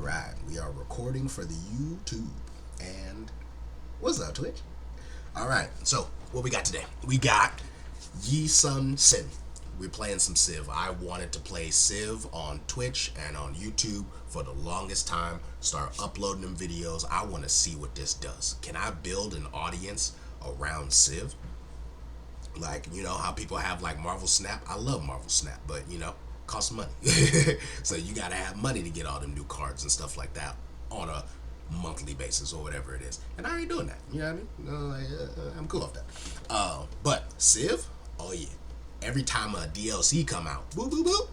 Alright, we are recording for the YouTube. And what's up, Twitch? Alright, so what we got today? We got Yi Sun-sin. We're playing some Civ. I wanted to play Civ on Twitch and on YouTube for the longest time. Start uploading them videos. I want to see what this does. Can I build an audience around Civ? Like, you know how people have like Marvel Snap? I love Marvel Snap, but you know, costs money. So you gotta have money to get all them new cards and stuff like that on a monthly basis or whatever it is. And I ain't doing that. You know what I mean? I'm cool off that. But Civ, oh yeah. Every time a DLC come out, boop boop boop,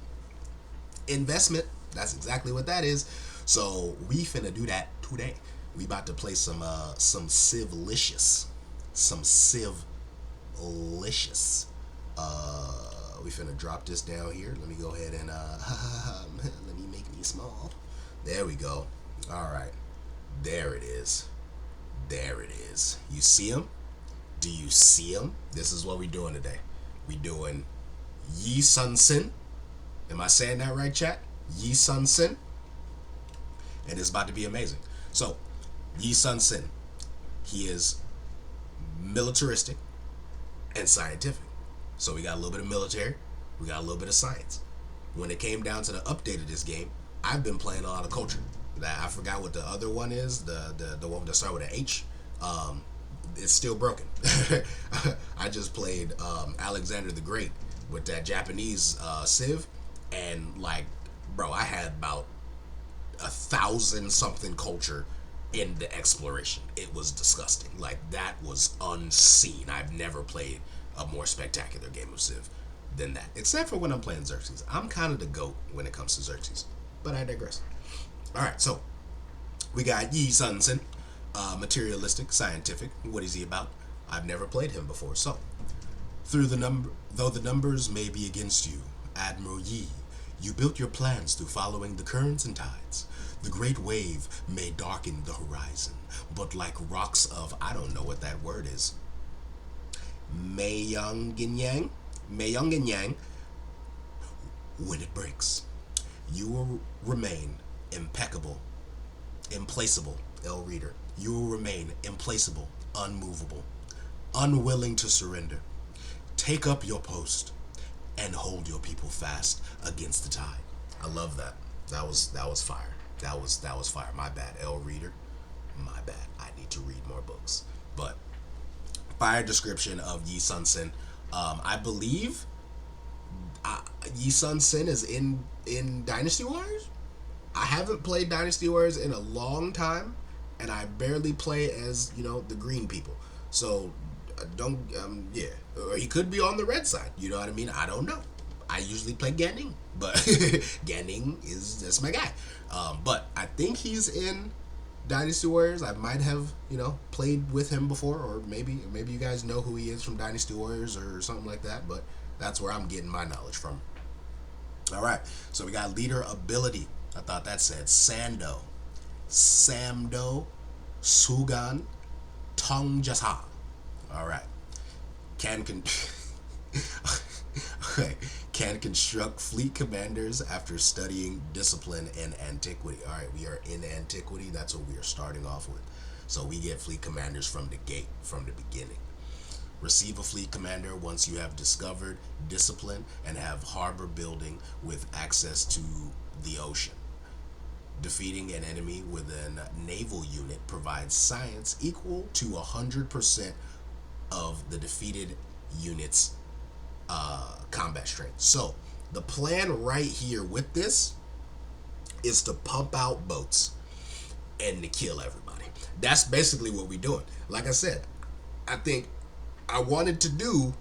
investment. That's exactly what that is. So we finna do that today. We about to play some Civilicious, some Civilicious. We finna drop this down here. Let me go ahead and let me make me small. There we go. All right, there it is. There it is. You see him? Do you see him? This is what we doing today. We doing Yi Sun-sin. Am I saying that right, chat? Yi Sun-sin. And it's about to be amazing. So, Yi Sun-sin, he is militaristic and scientific. So we got a little bit of military, we got a little bit of science. When it came down to the update of this game, I've been playing a lot of culture. I forgot what the other one is, the one that starts with an H. It's still broken. I just played Alexander the Great with that Japanese Civ, and like, bro, I had about 1,000 something culture in the exploration. It was disgusting. Like, that was unseen. I've never played a more spectacular game of Civ than that, except for when I'm playing Xerxes. I'm kind of the GOAT when it comes to Xerxes, but I digress. Alright, so we got Yi Sun-sin, materialistic, scientific. What is he about? I've never played him before. So, though the numbers may be against you, Admiral Yi, you built your plans through following the currents and tides. The great wave may darken the horizon, but like rocks of, I don't know what that word is, Myeongyang, when it breaks, you will remain impeccable, implacable, L reader. You will remain implacable, unmovable, unwilling to surrender. Take up your post and hold your people fast against the tide. I love that. That was fire. That was fire. My bad, L reader. My bad. I need to read more books. But fire description of Yi Sun-sin. I believe Yi Sun-sin is in Dynasty Warriors. I haven't played Dynasty Warriors in a long time, and I barely play as, you know, the green people. So don't yeah. Or he could be on the red side. You know what I mean? I don't know. I usually play Ganning, but Ganning that's my guy. But I think he's in Dynasty Warriors. I might have, you know, played with him before, or maybe you guys know who he is from Dynasty Warriors or something like that, but that's where I'm getting my knowledge from. Alright, so we got leader ability. I thought that said Samdo, Sugan, Tongjasa. Alright. Can construct fleet commanders after studying discipline and antiquity. Alright, we are in antiquity. That's what we are starting off with. So we get fleet commanders from the gate, from the beginning. Receive a fleet commander once you have discovered discipline and have harbor building with access to the ocean. Defeating an enemy with a naval unit provides science equal to 100% of the defeated unit's combat strength. So the plan right here with this is to pump out boats and to kill everybody. That's basically what we're doing. Like I said, I think I wanted to do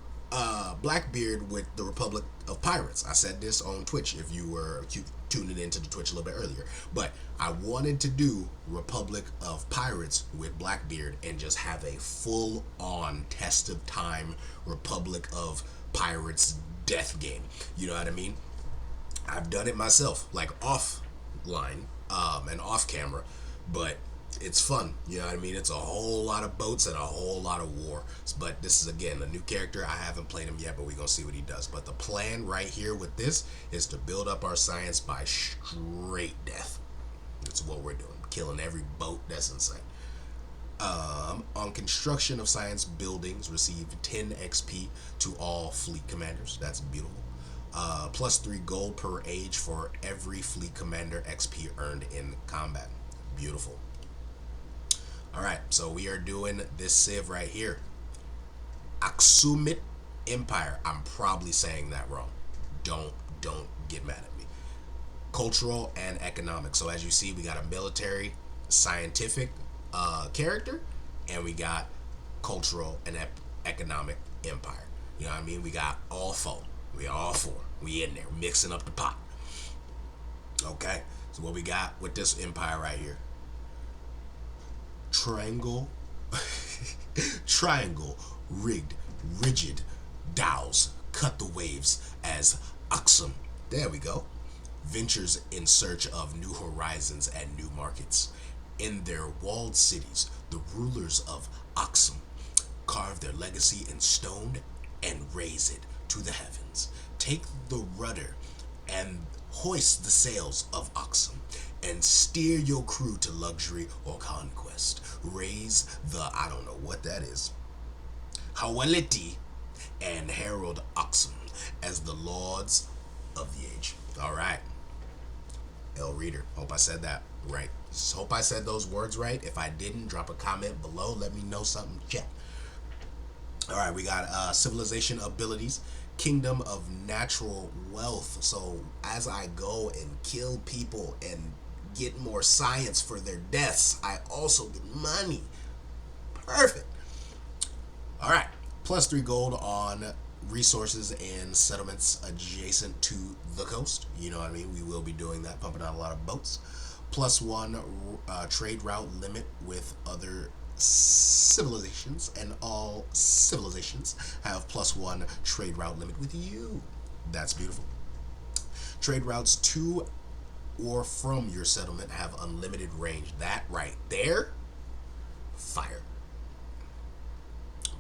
Blackbeard with the Republic of Pirates. I said this on Twitch if you were tuning into the Twitch a little bit earlier. But I wanted to do Republic of Pirates with Blackbeard and just have a full-on test of time Republic of Pirates death game. You know what I mean? I've done it myself, like offline and off camera, but it's fun. You know what I mean? It's a whole lot of boats and a whole lot of war. But this is, again, a new character. I haven't played him yet, but we're going to see what he does. But the plan right here with this is to build up our science by straight death. That's what killing every boat. That's insane. On construction of science buildings, receive 10 XP to all fleet commanders. That's beautiful. Plus 3 gold per age for every fleet commander XP earned in combat. Beautiful. Alright, so we are doing this civ right here. Aksumit Empire. I'm probably saying that wrong. Don't get mad at me. Cultural and economic. So as you see, we got a military, scientific character, and we got cultural and economic empire. You know what I mean? We got all four. We all four. We in there mixing up the pot. Okay. So what we got with this empire right here? Triangle, rigged, rigid dhows cut the waves as Aksum. There we go. Ventures in search of new horizons and new markets. In their walled cities, the rulers of Aksum carve their legacy in stone and raise it to the heavens. Take the rudder and hoist the sails of Aksum and steer your crew to luxury or conquest. Raise the, I don't know what that is, Hawaliti, and herald Aksum as the lords of the age. All right. L Reader, hope I said that right. Hope I said those words right. If I didn't, drop a comment below. Let me know something. Check. All right, we got civilization abilities, kingdom of natural wealth. So as I go and kill people and get more science for their deaths, I also get money. Perfect. All right, plus 3 gold on resources and settlements adjacent to the coast. You know what I mean? We will be doing that, pumping out a lot of boats. Plus 1 trade route limit with other civilizations, and all civilizations have plus 1 trade route limit with you. That's beautiful. Trade routes to or from your settlement have unlimited range. That right there, fire.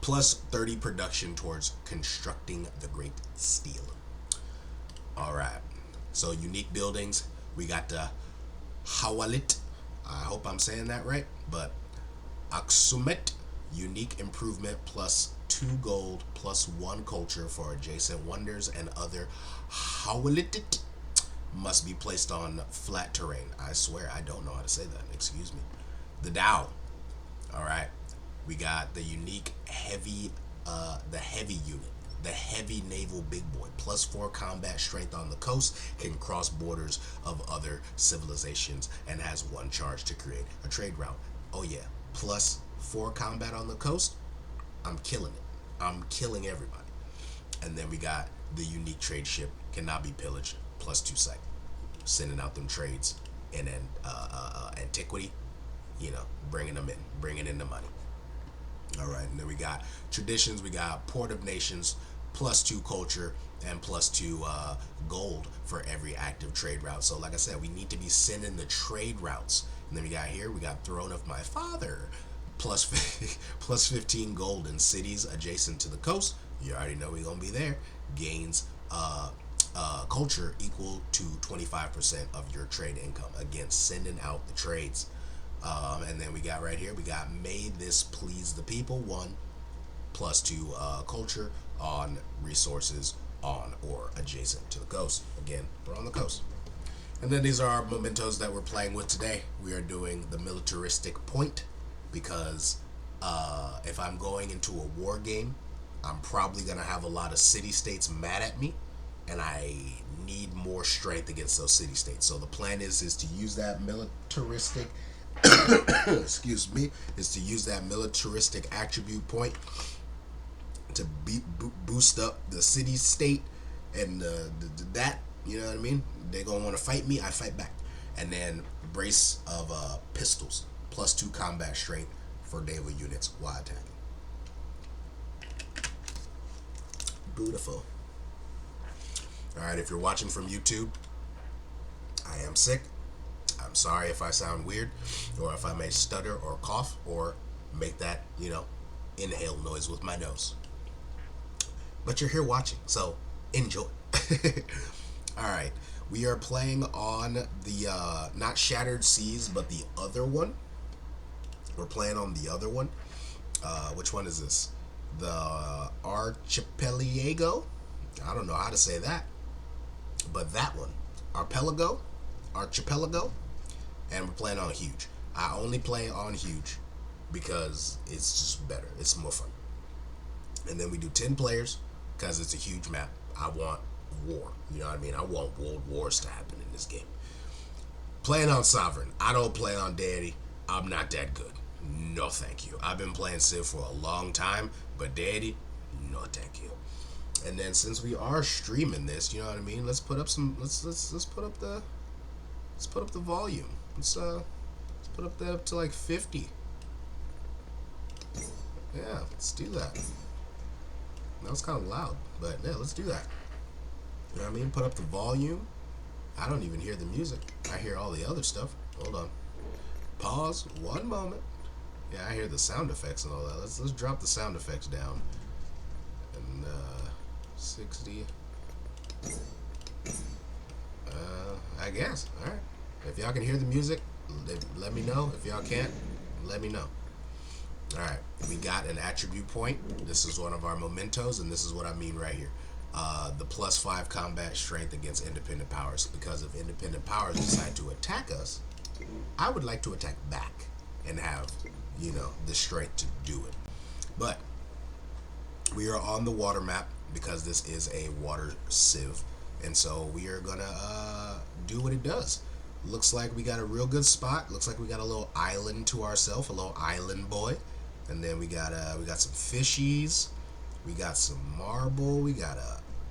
Plus 30 production towards constructing the Great Steel. All right. So unique buildings. We got the Hawalit. I hope I'm saying that right. But Aksumet, unique improvement, plus 2 gold, plus 1 culture for adjacent wonders and other Hawalitit must be placed on flat terrain. I swear I don't know how to say that. Excuse me. The Dow. All right. We got the unique heavy, the heavy unit. The heavy naval big boy, plus 4 combat strength on the coast, can cross borders of other civilizations and has 1 charge to create a trade route. Oh yeah, plus 4 combat on the coast. I'm killing it. I'm killing everybody. And then we got the unique trade ship, cannot be pillaged, plus 2 psych. Sending out them trades. And then antiquity, you know, bringing them in, bringing in the money. All right, and then we got traditions. We got Port of Nations, plus 2 culture, and plus 2 gold for every active trade route. So like I said, we need to be sending the trade routes. And then we got here, we got Throne of My Father, plus 15 gold in cities adjacent to the coast. You already know we're going to be there. Gains culture equal to 25% of your trade income. Again, sending out the trades. And then we got right here, we got May This Please the People, 1, plus 2 culture on resources on or adjacent to the coast. Again, we're on the coast. And then these are our mementos that we're playing with today. We are doing the militaristic point because if I'm going into a war game, I'm probably going to have a lot of city-states mad at me, and I need more strength against those city-states. So the plan is to use that militaristic excuse me, is to use that militaristic attribute point to boost up the city state and that, you know what I mean? They're gonna want to fight me, I fight back. And then brace of pistols, plus 2 combat strength for naval units while attacking. Beautiful. Alright, if you're watching from YouTube, I am sick. I'm sorry if I sound weird, or if I may stutter or cough or make that, you know, inhale noise with my nose. But you're here watching, so enjoy. All right, We are playing on the not Shattered Seas, but the other one. We're playing on the other one. Which one is this? The Archipelago. I don't know how to say that, but that one, Archipelago, and we're playing on Huge. I only play on Huge because it's just better. It's more fun. And then we do 10 players because it's a huge map. I want war. You know what I mean? I want world wars to happen in this game. Playing on Sovereign. I don't play on Deity. I'm not that good. No, thank you. I've been playing Civ for a long time, but Deity, no, thank you. And then since we are streaming this, you know what I mean? Let's put up some. Let's put up the. Let's put up the volume. Let's put up that up to like 50. Yeah, let's do that. That was kind of loud, but yeah, let's do that. You know what I mean? Put up the volume. I don't even hear the music. I hear all the other stuff. Hold on. Pause. One moment. Yeah, I hear the sound effects and all that. Let's drop the sound effects down. And 60. I guess. All right. If y'all can hear the music, let me know. If y'all can't, let me know. All right. We got an attribute point. This is one of our mementos, and this is what I mean right here. The +5 combat strength against independent powers. Because if independent powers decide to attack us, I would like to attack back and have, you know, the strength to do it. But we are on the water map because this is a water civ, and so we are gonna do what it does. Looks like we got a real good spot. Looks like we got a little island to ourselves, a little island boy. And then we got some fishies, we got some marble, we got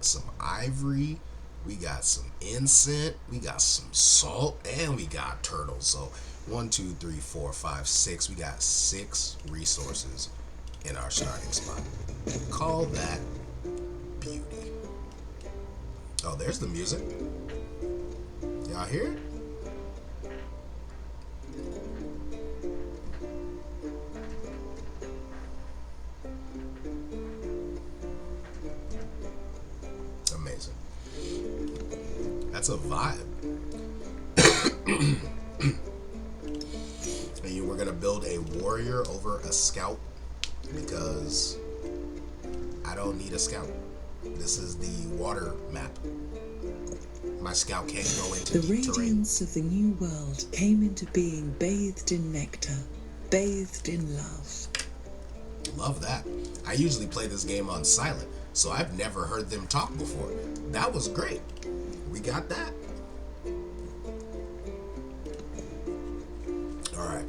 some ivory, we got some incense, we got some salt, and we got turtles. So 1, 2, 3, 4, 5, 6. We got 6 resources in our starting spot. Call that beauty. Oh, there's the music. Y'all hear it? Amazing. That's a vibe. And we're gonna build a warrior over a scout because I don't need a scout. This is the water map. My scout can't go into the radiance of the new world came into being, bathed in nectar, bathed in love. Love that. I usually play this game on silent, so I've never heard them talk before. That was great. We got that. Alright.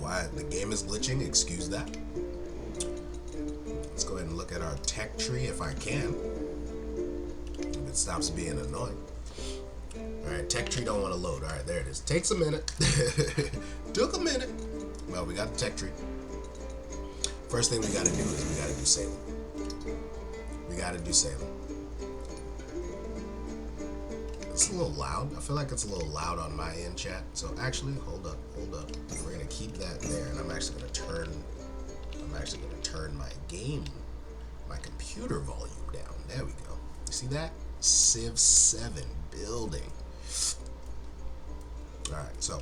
Why the game is glitching, excuse that. Let's go ahead and look at our tech tree if I can. If it stops being annoying. Alright, tech tree don't want to load. Alright, there it is. Takes a minute. Took a minute. Well, we got the tech tree. First thing we gotta do is we gotta do Salem. We gotta do Salem. It's a little loud. I feel like it's a little loud on my end, chat. So actually, hold up. We're gonna keep that there, and I'm actually gonna turn my computer volume down. There we go. You see that? Civ 7 building. All right, so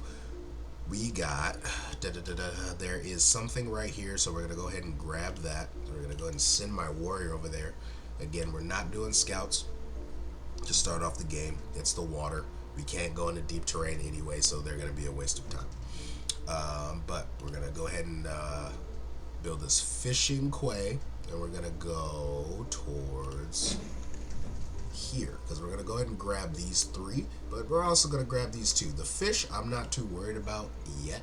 we got there is something right here, so we're gonna go ahead and grab that. We're gonna go ahead and send my warrior over there. Again, we're not doing scouts to start off the game. It's the water. We can't go into deep terrain anyway, so they're gonna be a waste of time. But we're gonna go ahead and build this fishing quay, and we're gonna go towards here because we're gonna go ahead and grab these 3, but we're also gonna grab these 2. The fish I'm not too worried about yet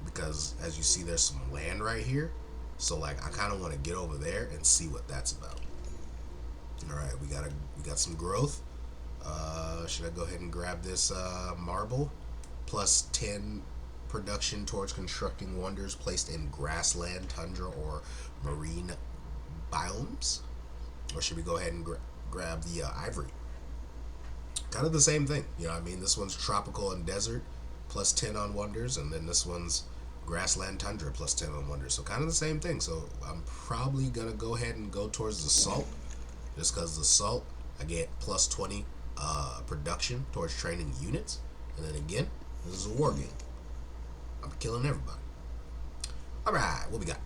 because as you see there's some land right here, so like I kind of want to get over there and see what that's about. All right, we got some growth. Should I go ahead and grab this marble? Plus 10 production towards constructing wonders placed in grassland, tundra, or marine biomes, or should we go ahead and grab the ivory? Kind of the same thing, you know what I mean? This one's tropical and desert, plus 10 on wonders, and then this one's grassland, tundra, plus 10 on wonders. So kind of the same thing. So I'm probably gonna go ahead and go towards the salt, just because the salt I get plus 20 production towards training units. And then again, this is a war game. I'm killing everybody. Alright, what we got?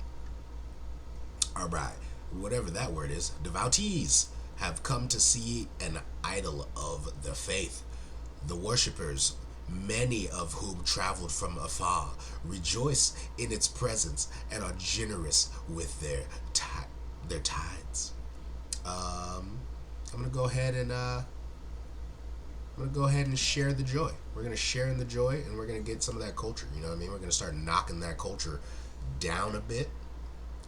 Alright, whatever that word is. Devotees have come to see an idol of the faith. The worshippers, many of whom traveled from afar, rejoice in its presence and are generous with their tides. I'm gonna go ahead and share the joy. We're gonna share in the joy, and we're gonna get some of that culture. You know what I mean? We're gonna start knocking that culture down a bit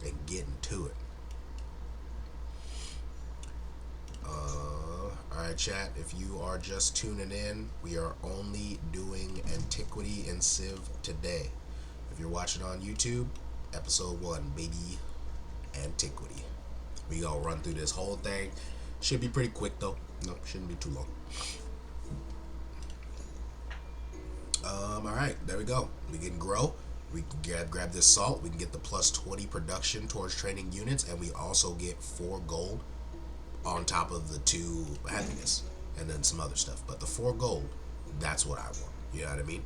and getting to it. Alright, chat, if you are just tuning in, we are only doing Antiquity and Civ today. If you're watching on YouTube, episode 1, baby, Antiquity. We gonna run through this whole thing. Should be pretty quick though. No, shouldn't be too long. Alright, there we go. We can grow. We can grab this salt. We can get the plus 20 production towards training units, and we also get 4 gold on top of the 2 happiness, and then some other stuff. But the 4 gold, that's what I want. You know what I mean?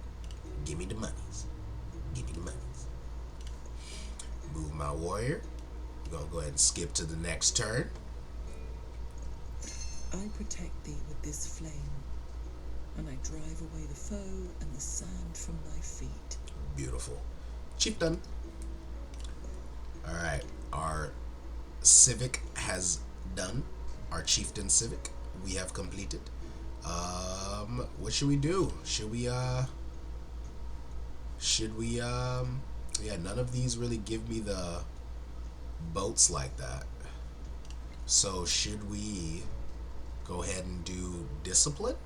Give me the monies. Give me the monies. Move my warrior. We're gonna go ahead and skip to the next turn. I protect thee with this flame, and I drive away the foe and the sand from thy feet. Beautiful. Chieftain. Alright, our civic has done. Our chieftain civic we have completed. What should we do? Yeah, none of these really give me the boats like that. So should we go ahead and do discipline?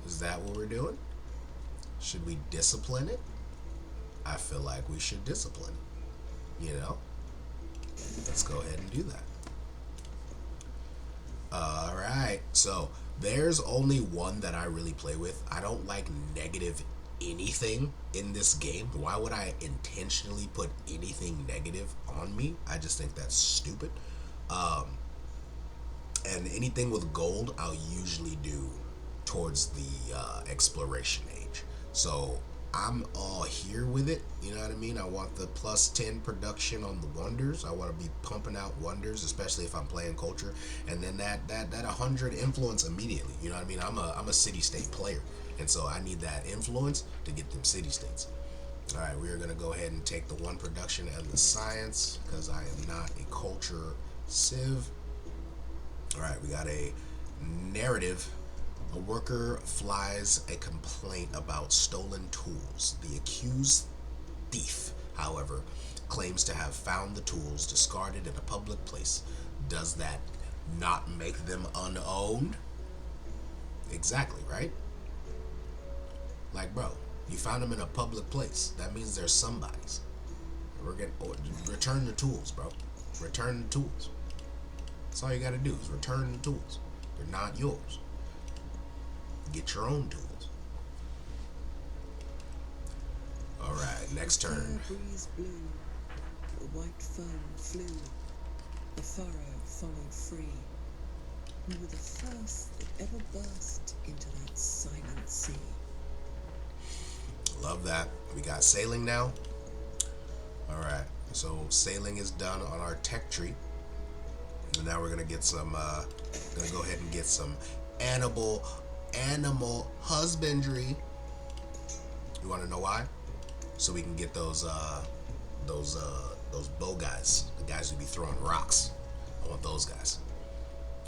Is that what we're doing? Should we discipline it? I feel like we should discipline it. You know? Let's go ahead and do that. Alright, so there's only one that I really play with. I don't like negative anything in this game. Why would I intentionally put anything negative on me? I just think that's stupid. And anything with gold, I'll usually do towards the exploration age. So I'm all here with it. You know what I mean? I want the plus 10 production on the wonders. I want to be pumping out wonders, especially if I'm playing culture. And then that 100 influence immediately. You know what I mean? I'm a city-state player, and so I need that influence to get them city-states. All right, we are going to go ahead and take the 1 production and the science, because I am not a culture civ. All right, we got a narrative. A worker flies a complaint about stolen tools. The accused thief, however, claims to have found the tools discarded in a public place. Does that not make them unowned? Exactly, right? Like, bro, you found them in a public place. That means they're somebody's. We're gonna return the tools, bro. Return the tools. That's all you gotta do is return the tools. They're not yours. Get your own tools. Alright, next turn. The breeze blew, the white foam flew, the furrow followed free. We were the first that ever burst into that silent sea. Love that. We got sailing now. Alright, so sailing is done on our tech tree. And now we're gonna get some gonna go ahead and get some animal husbandry. You want to know why? So we can get those bow guys, the guys who be throwing rocks. I want those guys.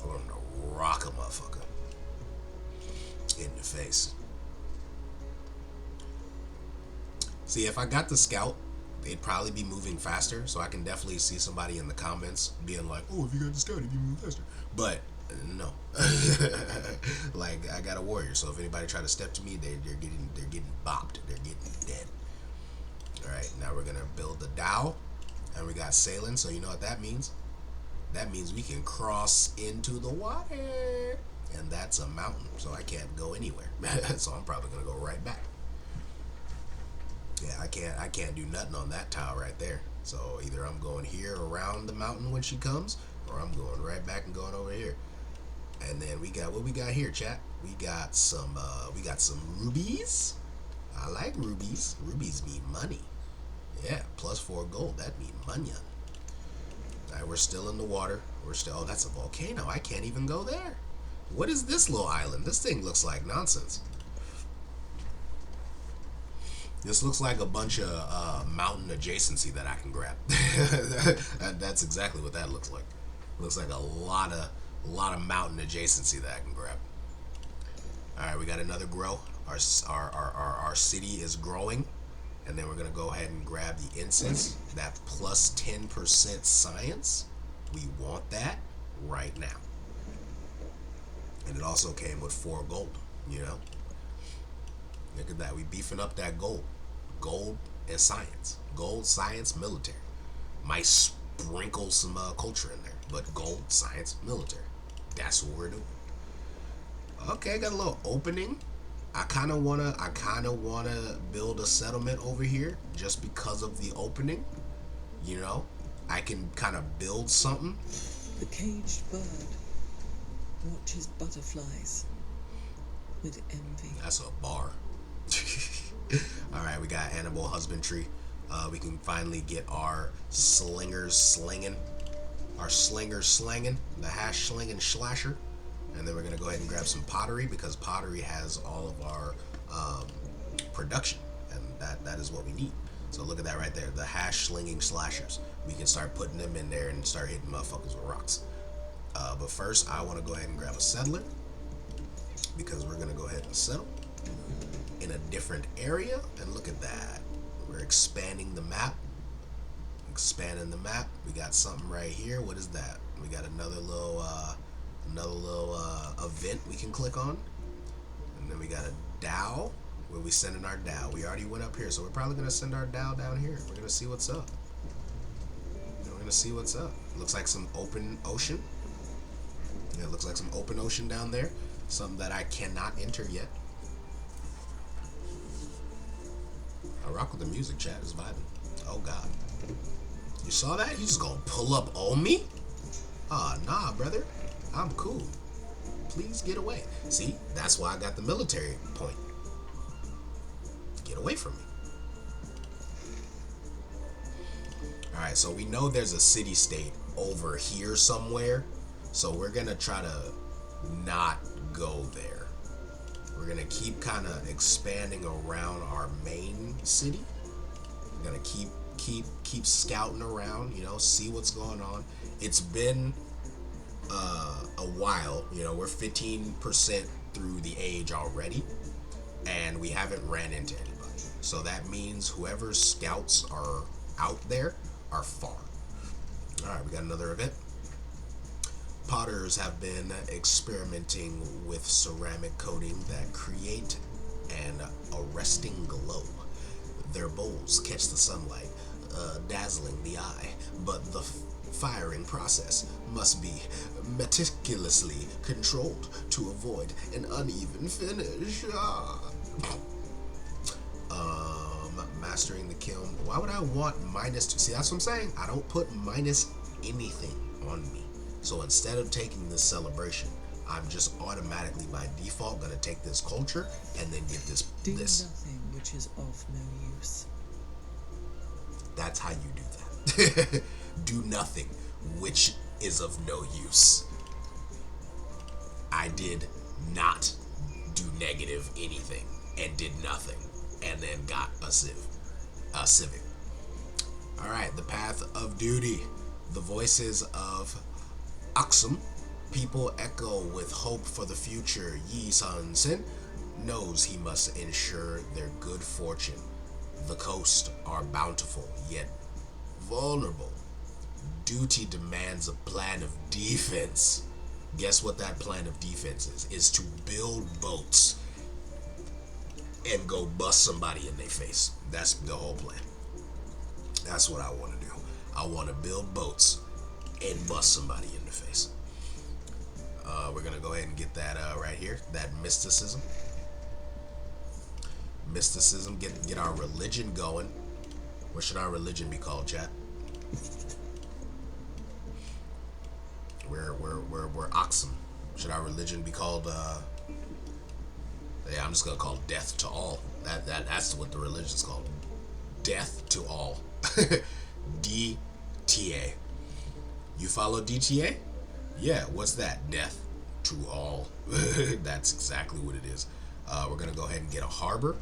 I want them to rock a motherfucker in the face. See, if I got the scout, they'd probably be moving faster, so I can definitely see somebody in the comments being like, "Oh, if you got the scout, you'd be moving faster." But no. Like, I got a warrior, so if anybody try to step to me, they're getting bopped. They're getting dead. Alright, now we're gonna build the dhow, and we got sailing, so you know what that means? That means we can cross into the water, and that's a mountain, so I can't go anywhere. So I'm probably gonna go right back. Yeah, I can't do nothing on that tile right there. So either I'm going here around the mountain when she comes, or I'm going right back and going over here. And then we got what we got here, chat. We got some rubies. I like rubies. Rubies mean money. Yeah, +4 gold. That mean money. Alright, we're still in the water. We're still. Oh, that's a volcano. I can't even go there. What is this little island? This thing looks like nonsense. This looks like a bunch of mountain adjacency that I can grab. That's exactly what that looks like. Looks like a lot of mountain adjacency that I can grab. All right, we got another grow. Our city is growing, and then we're gonna go ahead and grab the incense. That plus 10% science. We want that right now. And it also came with 4 gold. You know. Look at that. We beefing up that gold. Gold and science. Gold, science, military. Might sprinkle some culture in there. But gold, science, military. That's what we're doing. Okay, got a little opening. I kinda wanna build a settlement over here just because of the opening. You know? I can kinda build something. The caged bird watches butterflies with envy. That's a bar. Alright, we got animal husbandry. We can finally get our slingers slinging. Our slingers slanging. The hash slinging slasher. And then we're going to go ahead and grab some pottery because pottery has all of our production. And that is what we need. So look at that right there. The hash slinging slashers. We can start putting them in there and start hitting motherfuckers with rocks. But first, I want to go ahead and grab a settler because we're going to go ahead and settle in a different area. And look at that. We're expanding the map. Expanding the map. We got something right here. What is that? We got another little event we can click on. And then we got a Dow. Where we sending our Dow? We already went up here, so we're probably gonna send our Dow down here. We're gonna see what's up. Looks like some open ocean. Yeah, it looks like some open ocean down there. Something that I cannot enter yet. I rock with the music, chat. It's vibing. Oh god. You saw that? You just gonna pull up on me? Nah, brother. I'm cool. Please get away. See, that's why I got the military point. Get away from me. Alright, so we know there's a city-state over here somewhere. So we're gonna try to not go there. We're gonna keep kind of expanding around our main city. We're gonna keep scouting around, you know, see what's going on. It's been a while, you know, we're 15% through the age already, and we haven't ran into anybody. So that means whoever scouts are out there are far. Alright, we got another event. Potters have been experimenting with ceramic coating that create an arresting glow. Their bowls catch the sunlight, dazzling the eye, but the firing process must be meticulously controlled to avoid an uneven finish. Mastering the kiln. Why would I want -2? See, that's what I'm saying. I don't put minus anything on me. So instead of taking this celebration, I'm just automatically by default gonna take this culture and then get this. Do nothing which is of no use. That's how you do that. Do nothing which is of no use. I did not do negative anything and did nothing and then got a civic. Alright, the path of duty. The voices of Aksum. People echo with hope for the future. Yi Sun-sin knows he must ensure their good fortune. The coast are bountiful, yet vulnerable. Duty demands a plan of defense. Guess what that plan of defense is? Is to build boats and go bust somebody in their face. That's the whole plan. That's what I want to do. I want to build boats and bust somebody in the face. We're going to go ahead and get that right here. That mysticism. Get our religion going. What should our religion be called, chat? We're Aksum. Should our religion be called? Yeah, I'm just gonna call death to all. That's what the religion's called. Death to all. DTA. You follow DTA? Yeah. What's that? Death to all. That's exactly what it is. We're gonna go ahead and get a harbor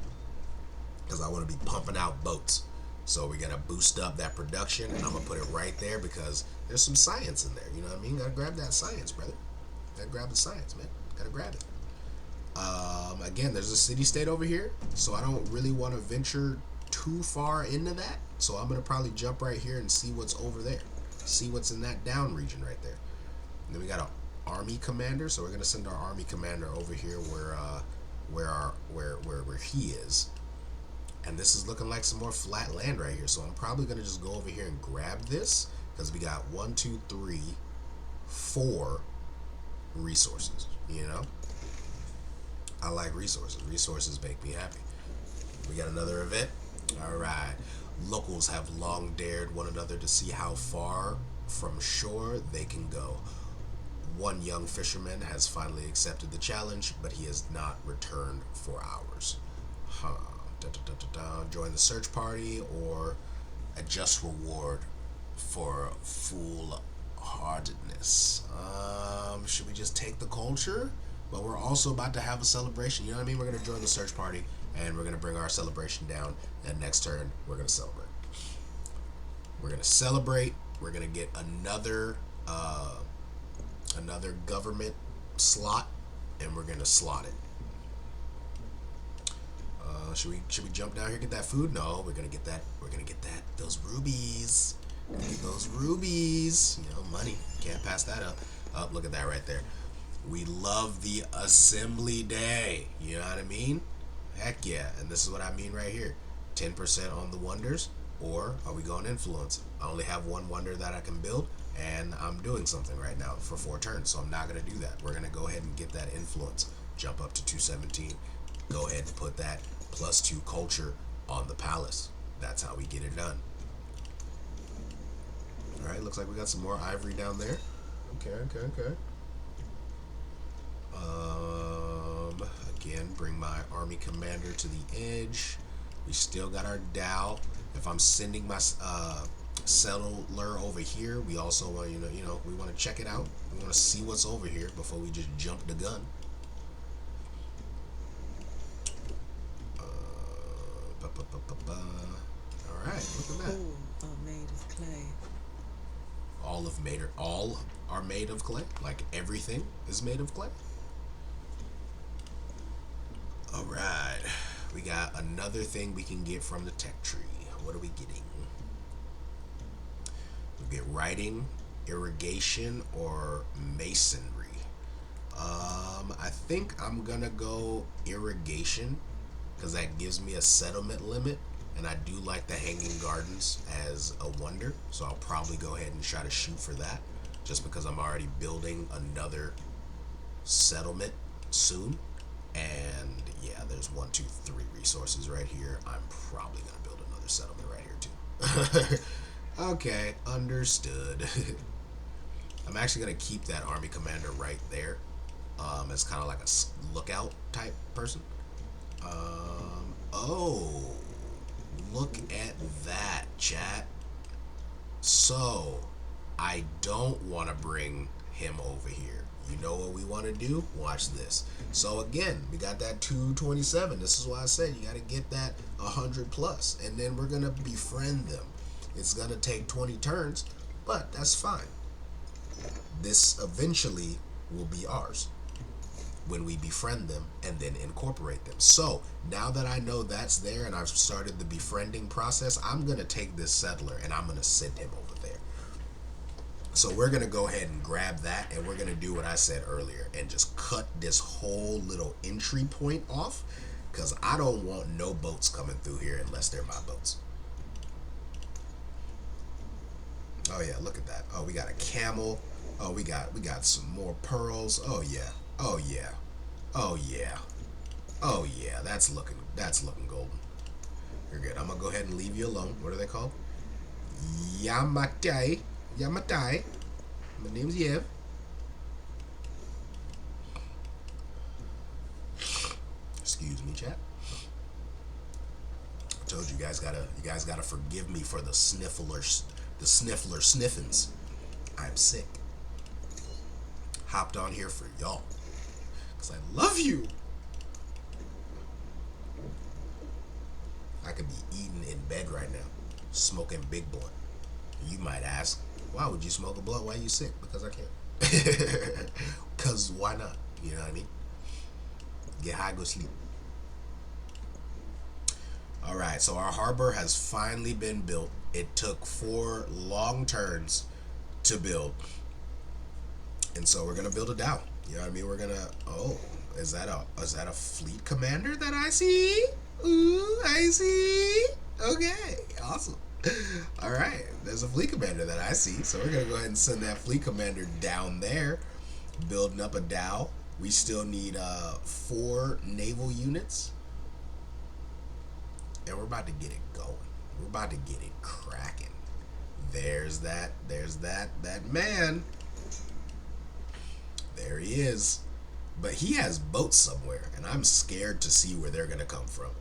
because I want to be pumping out boats. So we're gonna boost up that production, and I'm gonna put it right there because there's some science in there. You know what I mean? Gotta grab that science, brother. Gotta grab the science, man. Gotta grab it. Again, there's a city-state over here, so I don't really want to venture too far into that. So I'm gonna probably jump right here and see what's over there. See what's in that down region right there. And then we got an army commander, so we're gonna send our army commander over here where he is. And this is looking like some more flat land right here. So I'm probably gonna just go over here and grab this because we got 1, 2, 3, 4 resources. You know, I like resources. Resources make me happy. We got another event. All right. Locals have long dared one another to see how far from shore they can go. One young fisherman has finally accepted the challenge, but he has not returned for hours. Join the search party or a just reward for foolhardiness. Should we just take the culture? But we're also about to have a celebration. You know what I mean? We're going to join the search party and we're going to bring our celebration down. And next turn, we're going to celebrate. We're going to celebrate. We're going to get another government slot, and we're going to slot it. Should we jump down here and get that food? No, we're gonna get that. Those rubies. Those rubies. You know, money. Can't pass that up. Oh, look at that right there. We love the assembly day. You know what I mean? Heck yeah. And this is what I mean right here. 10% on the wonders, or are we going influence? I only have one wonder that I can build, and I'm doing something right now for 4 turns, so I'm not gonna do that. We're gonna go ahead and get that influence. Jump up to 217. Go ahead and put that +2 culture on the palace. That's how we get it done. Alright, looks like we got some more ivory down there. Okay. Again, bring my army commander to the edge. We still got our Dow. If I'm sending my settler over here, we also want we want to check it out. We want to see what's over here before we just jump the gun. Alright, look at that. All are made of clay. All are made of clay? Like everything is made of clay? Alright. We got another thing we can get from the tech tree. What are we getting? We get writing, irrigation, or masonry. I think I'm gonna go irrigation because that gives me a settlement limit, and I do like the hanging gardens as a wonder, so I'll probably go ahead and try to shoot for that just because I'm already building another settlement soon. And yeah, there's 1, 2, 3 resources right here. I'm probably gonna build another settlement right here too. Okay, understood. I'm actually gonna keep that army commander right there as kind of like a lookout type person. Oh, look at that, chat. So, I don't want to bring him over here. You know what we want to do? Watch this. So again, we got that 227. This is why I said you got to get that 100 plus, and then we're gonna befriend them. It's gonna take 20 turns, but that's fine. This eventually will be ours when we befriend them and then incorporate them. So now that I know that's there and I've started the befriending process, I'm gonna take this settler and I'm gonna send him over there. So we're gonna go ahead and grab that, and we're gonna do what I said earlier and just cut this whole little entry point off, because I don't want no boats coming through here unless they're my boats. Oh yeah, look at that. Oh, we got a camel. Oh, we got some more pearls. Oh yeah. Oh yeah. Oh yeah. Oh yeah. That's looking golden. You're good. I'm gonna go ahead and leave you alone. What are they called? Yamatai. My name's Yev. Told you guys gotta forgive me for the sniffler sniffins. I'm sick. Hopped on here for y'all. Cause I love you. I could be eating in bed right now, smoking big blunt. You might ask, why would you smoke a blunt? Why are you sick? Because I can't. Cause why not? You know what I mean? Get high, go sleep. Alright, so our harbor has finally been built. It took 4 long turns to build. And so we're gonna build a dhow. You know what I mean? We're gonna is that a fleet commander that I see? Ooh, I see. Okay, awesome. Alright, there's a fleet commander that I see. So we're gonna go ahead and send that fleet commander down there. Building up a dhow. We still need 4 naval units. And we're about to get it going. We're about to get it cracking. There's that man. There he is. But he has boats somewhere, and I'm scared to see where they're gonna come from.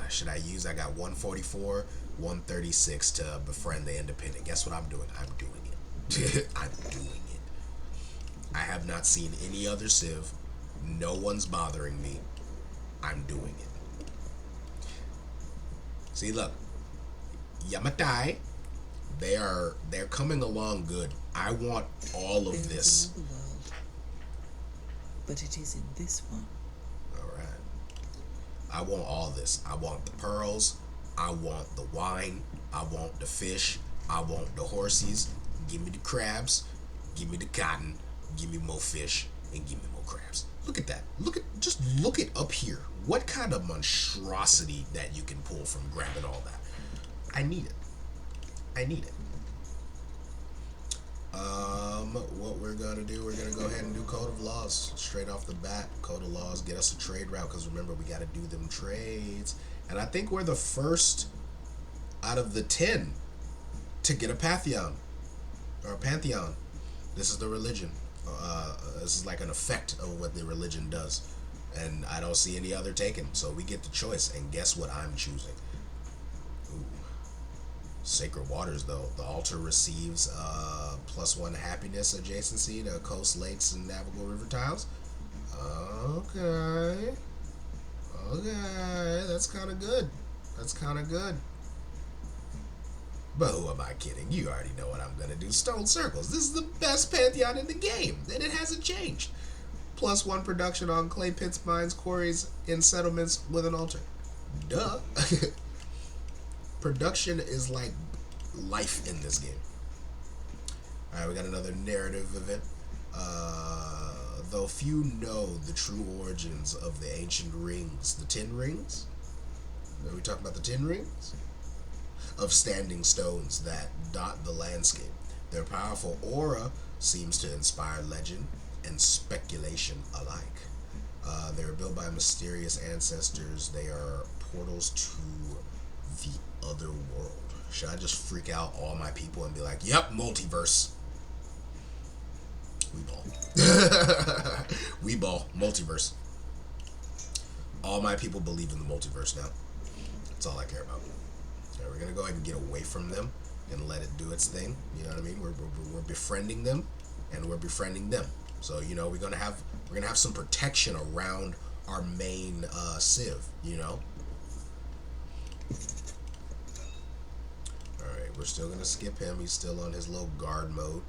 Should I use? I got 144, 136 to befriend the independent. Guess what I'm doing? I'm doing it. I'm doing it. I have not seen any other Civ. No one's bothering me. I'm doing it. See, look, Yamatai, they're coming along good. I want all of this. There is another world, but it is in this one. All right. I want all this. I want the pearls. I want the wine. I want the fish. I want the horses. Give me the crabs. Give me the cotton. Give me more fish and give me more crabs. Look at that. Just look it up here. What kind of monstrosity that you can pull from grabbing all that? I need it. What we're gonna do, we're gonna go ahead and do Code of Laws straight off the bat. Code of Laws, get us a trade route, because remember, we gotta do them trades. And I think we're the first out of the 10 to get a Pantheon. Or a Pantheon. This is the religion. This is like an effect of what the religion does. And I don't see any other taken. So we get the choice. And guess what I'm choosing? Ooh. Sacred Waters, though. The altar receives +1 happiness adjacency to coast, lakes, and navigable river tiles. Okay. That's kind of good. But who am I kidding? You already know what I'm going to do. Stone Circles. This is the best Pantheon in the game. And it hasn't changed. +1 production on clay pits, mines, quarries, and settlements with an altar. Duh. Production is like life in this game. Alright, we got another narrative event. Though few know the true origins of the ancient rings, the 10 rings. Are we talking about the 10 rings? Of standing stones that dot the landscape. Their powerful aura seems to inspire legend and speculation alike. They are built by mysterious ancestors. They are portals to the other world. Should I just freak out all my people and be like, yep, multiverse? We ball. We ball. Multiverse. All my people believe in the multiverse now. That's all I care about. We're going to go ahead and get away from them and let it do its thing. You know what I mean? We're befriending them, and we're befriending them. So, you know, we're gonna have some protection around our main Civ, you know. Alright, we're still gonna skip him. He's still on his little guard mode.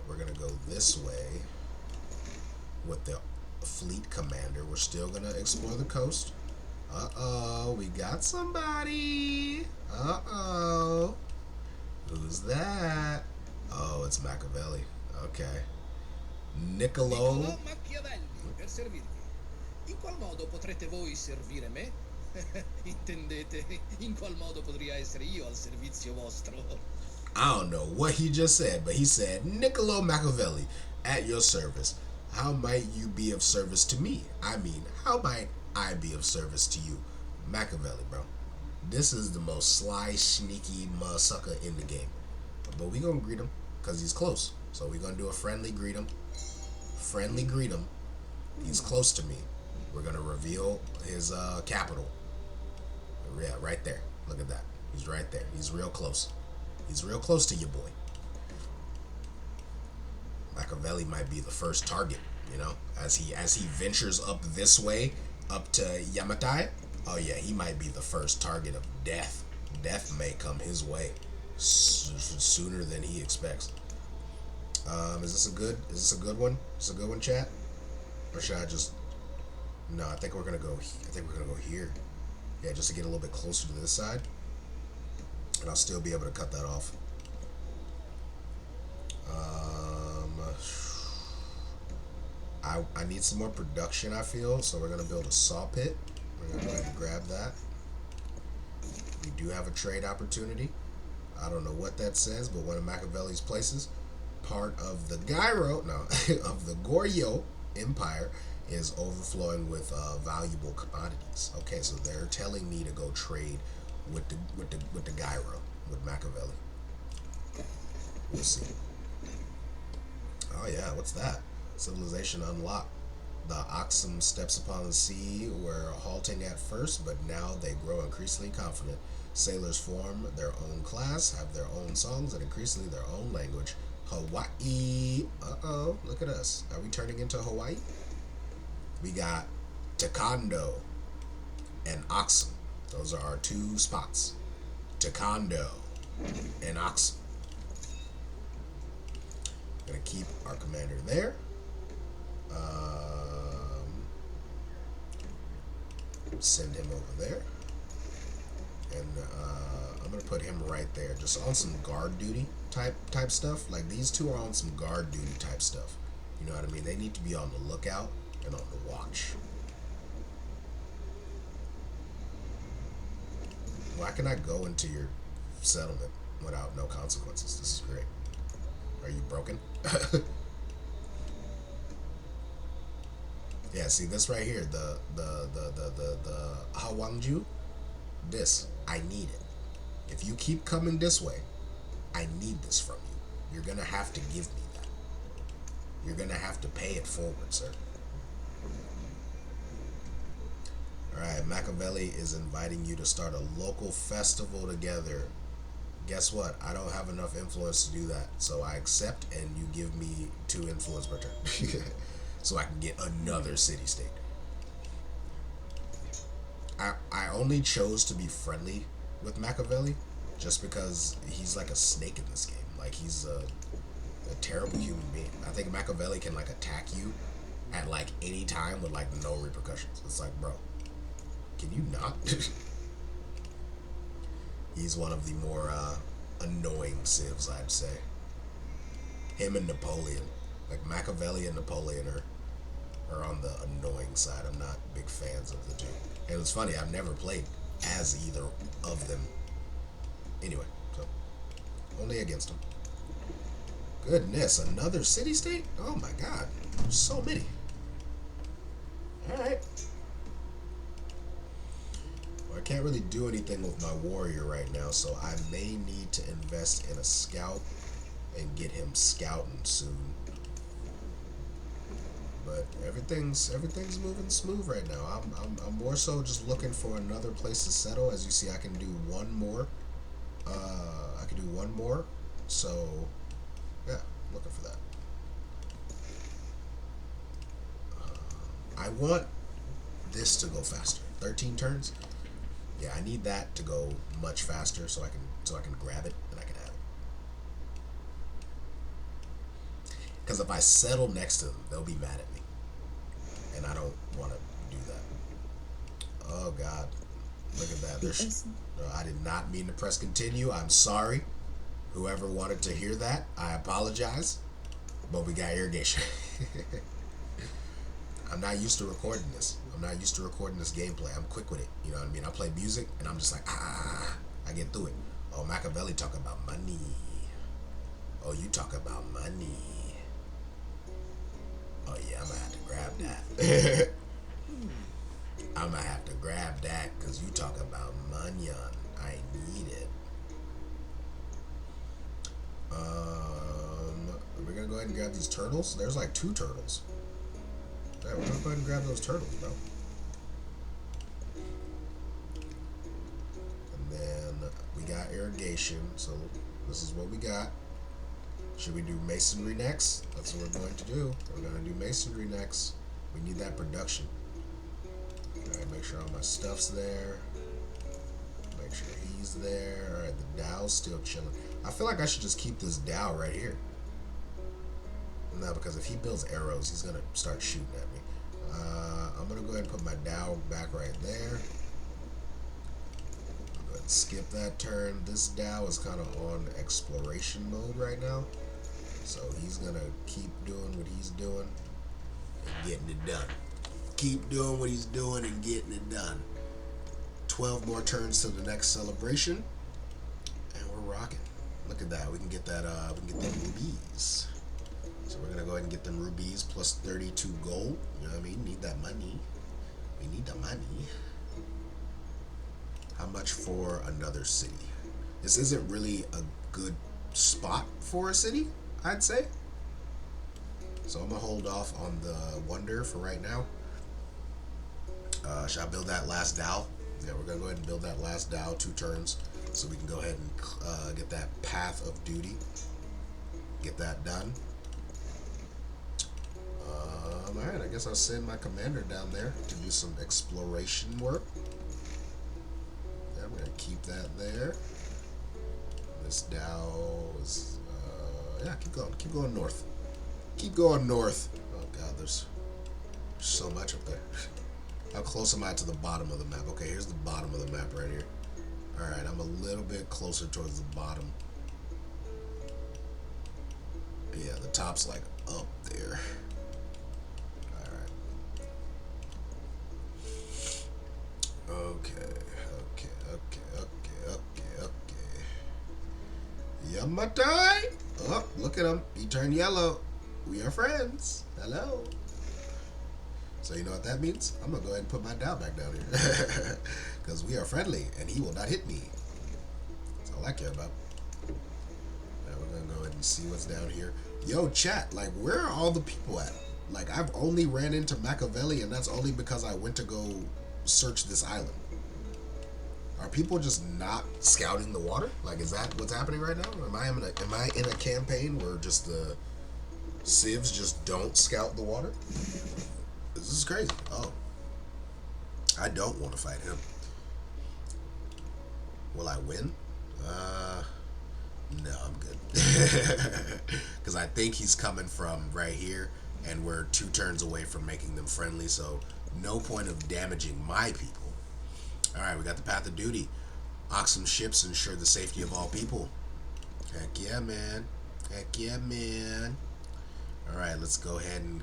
We're gonna go this way with the fleet commander. We're still gonna explore the coast. Uh-oh, we got somebody. Uh-oh. Who's that? Oh, it's Machiavelli. Okay. Niccolo Machiavelli, per servirvi. In qual modo potrete voi servire me? Intendete, in qual modo potrei essere io al servizio vostro? I don't know what he just said, but he said, Niccolo Machiavelli, at your service. How might you be of service to me? I mean, how might I be of service to you? Machiavelli, bro. This is the most sly, sneaky motherfucker in the game. But we gonna greet him, because he's close. So we gonna do a friendly greet him. Friendly greet him. He's close to me. We're gonna reveal his capital. Yeah, right there. Look at that. He's right there. He's real close. He's real close to your boy. Machiavelli might be the first target, you know, as he ventures up this way, up to Yamatai. Oh yeah, he might be the first target of death. Death may come his way sooner than he expects. Is this a good? Is this a good one? Is this a good one, chat? Or should I just? No, I think we're gonna go. I think we're gonna go here. Yeah, just to get a little bit closer to this side, and I'll still be able to cut that off. I need some more production, I feel, so we're going to build a saw pit. We're going to go ahead and grab that. We do have a trade opportunity. I don't know what that says, but one of Machiavelli's places, part of the of the Goryeo Empire, is overflowing with valuable commodities. Okay, so they're telling me to go trade with the gyro, with Machiavelli. We'll see. Oh yeah, what's that? Civilization unlocked. The Aksum steps upon the sea were halting at first, but now they grow increasingly confident. Sailors form their own class, have their own songs, and increasingly their own language. Hawaii. Uh-oh, look at us. Are we turning into Hawaii? We got Taekwondo and Aksum. Those are our two spots. Taekwondo and Aksum. Gonna keep our commander there. Send him over there, and I'm gonna put him right there, just on some guard duty type stuff. Like these two are on some guard duty type stuff. You know what I mean? They need to be on the lookout and on the watch. Why can I go into your settlement without no consequences? This is great. Are you broken? Yeah, see this right here, the Hawangju, this, I need it. If you keep coming this way, I need this from you. You're gonna have to give me that. You're gonna have to pay it forward, sir. Alright, Machiavelli is inviting you to start a local festival together. Guess what? I don't have enough influence to do that, so I accept, and you give me 2 influence per turn. So I can get another city-state. I only chose to be friendly with Machiavelli just because he's like a snake in this game. Like, he's a terrible human being. I think Machiavelli can, like, attack you at, like, any time with, like, no repercussions. It's like, bro, can you not? He's one of the more annoying civs, I'd say. Him and Napoleon. Like, Machiavelli and Napoleon are on the annoying side. I'm not big fans of the two. And it's funny, I've never played as either of them. Anyway, so only against them. Goodness, another city-state? Oh my god, so many. Alright. Well, I can't really do anything with my warrior right now, so I may need to invest in a scout and get him scouting soon. But everything's moving smooth right now. I'm more so just looking for another place to settle. As you see, I can do one more. So yeah, looking for that. I want this to go faster. 13 turns. Yeah, I need that to go much faster so I can grab it and I can have it. Because if I settle next to them, they'll be mad at me. And I don't want to do that. Oh, God. Look at that. I did not mean to press continue. I'm sorry. Whoever wanted to hear that, I apologize. But we got irrigation. I'm not used to recording this. I'm not used to recording this gameplay. I'm quick with it. You know what I mean? I play music, and I'm just like, I get through it. Oh, Machiavelli talk about money. Oh, you talk about money. Oh yeah, I'm gonna have to grab that. I'm gonna have to grab that because you talk about money. I need it. We're gonna go ahead and grab these turtles. There's like 2 turtles. Yeah, we're gonna go ahead and grab those turtles, bro. irrigation. So this is what we got. Should we do masonry next? That's what we're going to do. We're going to do masonry next. We need that production. Alright, make sure all my stuff's there. Make sure he's there. Alright, the Dow's still chilling. I feel like I should just keep this Dow right here. No, because if he builds arrows, he's going to start shooting at me. I'm going to go ahead and put my Dow back right there. I'll go ahead and skip that turn. This Dow is kind of on exploration mode right now. So he's going to keep doing what he's doing and getting it done. Keep doing what he's doing and getting it done. 12 more turns to the next celebration. And we're rocking. Look at that. We can get that, we can get them rubies. So we're gonna go ahead and get them rubies plus 32 gold. You know what I mean? Need that money. We need the money. How much for another city? This isn't really a good spot for a city, I'd say. So I'm gonna hold off on the wonder for right now. Should I build that last Dow? Yeah, we're gonna go ahead and build that last Dow, 2 turns, so we can go ahead and get that path of duty. Get that done. Alright, I guess I'll send my commander down there to do some exploration work. Yeah, we're gonna keep that there. This Dow is, yeah, keep going north. Keep going north. Oh god, there's so much up there. How close am I to the bottom of the map? Okay, here's the bottom of the map right here. Alright, I'm a little bit closer towards the bottom. Yeah, the top's like up there. Okay. Yamatai! Oh, look at him. He turned yellow. We are friends. Hello. So you know what that means? I'm going to go ahead and put my Dow back down here. Because we are friendly, and he will not hit me. That's all I care about. Now we're going to go ahead and see what's down here. Yo, chat, like, where are all the people at? Like, I've only ran into Machiavelli, and that's only because I went to go search this island. Are people just not scouting the water? Like, is that what's happening right now? Am I in a campaign where just the civs just don't scout the water? This is crazy. Oh, I don't want to fight him. Will I win? No, I'm good. Because I think he's coming from right here, and we're 2 turns away from making them friendly. So no point of damaging my people. Alright, we got the path of duty. Aksum ships ensure the safety of all people. Heck yeah, man. Heck yeah, man. Alright, let's go ahead and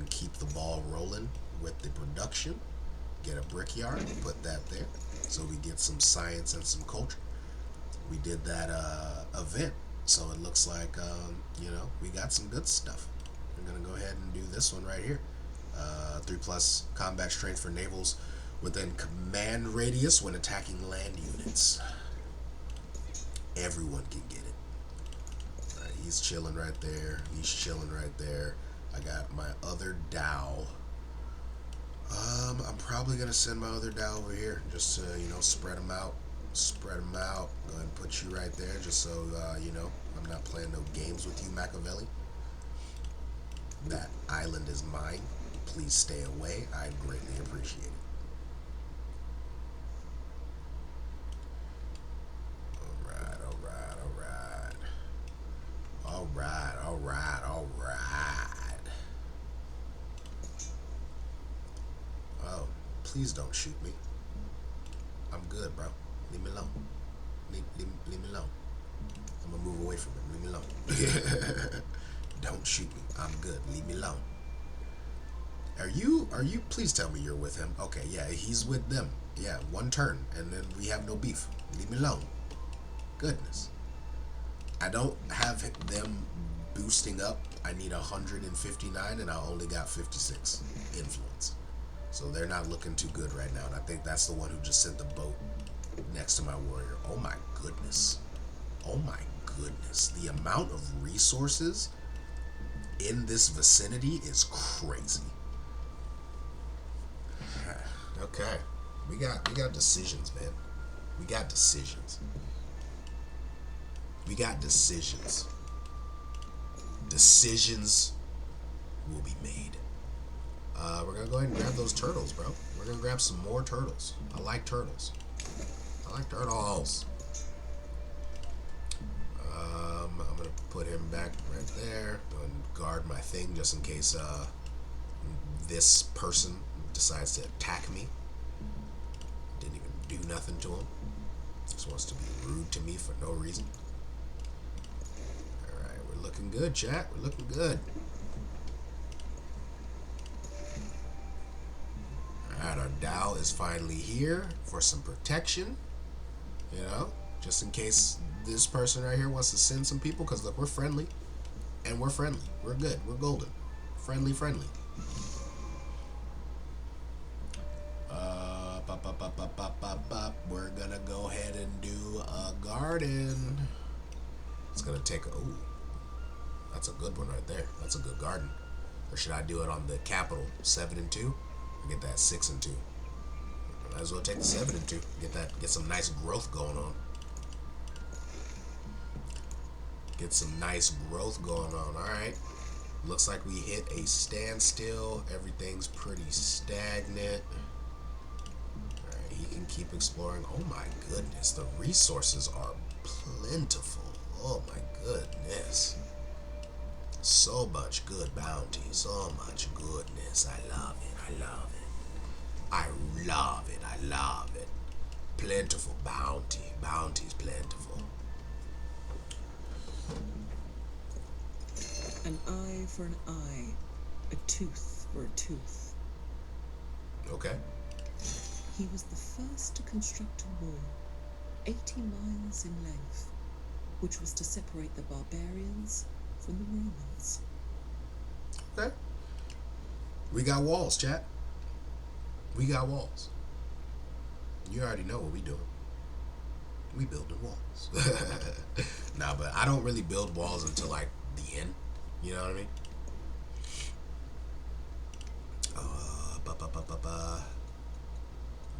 keep the ball rolling with the production. Get a brickyard, put that there, so we get some science and some culture. We did that event, so it looks like you know, we got some good stuff. We're gonna go ahead and do this one right here. 3+ combat strength for navals within command radius when attacking land units. Everyone can get it. Alright, he's chilling right there. He's chilling right there. I got my other Dow. I'm probably gonna send my other Dow over here just to, you know, spread them out. Spread them out. Go ahead and put you right there just so, you know, I'm not playing no games with you, Machiavelli. That island is mine. Please stay away. I greatly appreciate it. Oh, please don't shoot me. I'm good, bro. Leave me alone. Leave me alone. I'm gonna move away from him. Leave me alone. Don't shoot me. I'm good. Leave me alone. Are you, please tell me you're with him. Okay, yeah, he's with them. Yeah, 1 turn, and then we have no beef. Leave me alone. Goodness. I don't have them boosting up. I need 159, and I only got 56 influence. So they're not looking too good right now, and I think that's the one who just sent the boat next to my warrior. Oh my goodness. Oh my goodness. The amount of resources in this vicinity is crazy. Okay. We got decisions, man. We got decisions. We got decisions. Decisions will be made. We're gonna go ahead and grab those turtles, bro. We're gonna grab some more turtles. I like turtles. I like turtles. I'm gonna put him back right there and guard my thing just in case this person decides to attack me. Didn't even do nothing to him. Just wants to be rude to me for no reason. Alright, we're looking good, chat. We're looking good. Alright, our Dow is finally here for some protection. You know, just in case this person right here wants to send some people, because look, we're friendly. And we're friendly. We're good. We're golden. Friendly, friendly. We're gonna go ahead and do a garden. It's gonna take a... Ooh. That's a good one right there. That's a good garden. Or should I do it on the capital 7 and 2? Or get that 6 and 2? Might as well take the 7 and 2. Get some nice growth going on. Get some nice growth going on. Alright. Looks like we hit a standstill. Everything's pretty stagnant. Alright, he can keep exploring. Oh my goodness. The resources are plentiful. Oh my goodness. So much good bounty. So much goodness. I love it. I love it. I love it. I love it. Plentiful bounty. Bounty's plentiful. An eye for an eye, a tooth for a tooth. Okay. He was the first to construct a wall, 80 miles in length, which was to separate the barbarians from the Romans. Okay. We got walls, chat. We got walls. You already know what we doing. We building walls. Nah, but I don't really build walls until like the end. You know what I mean?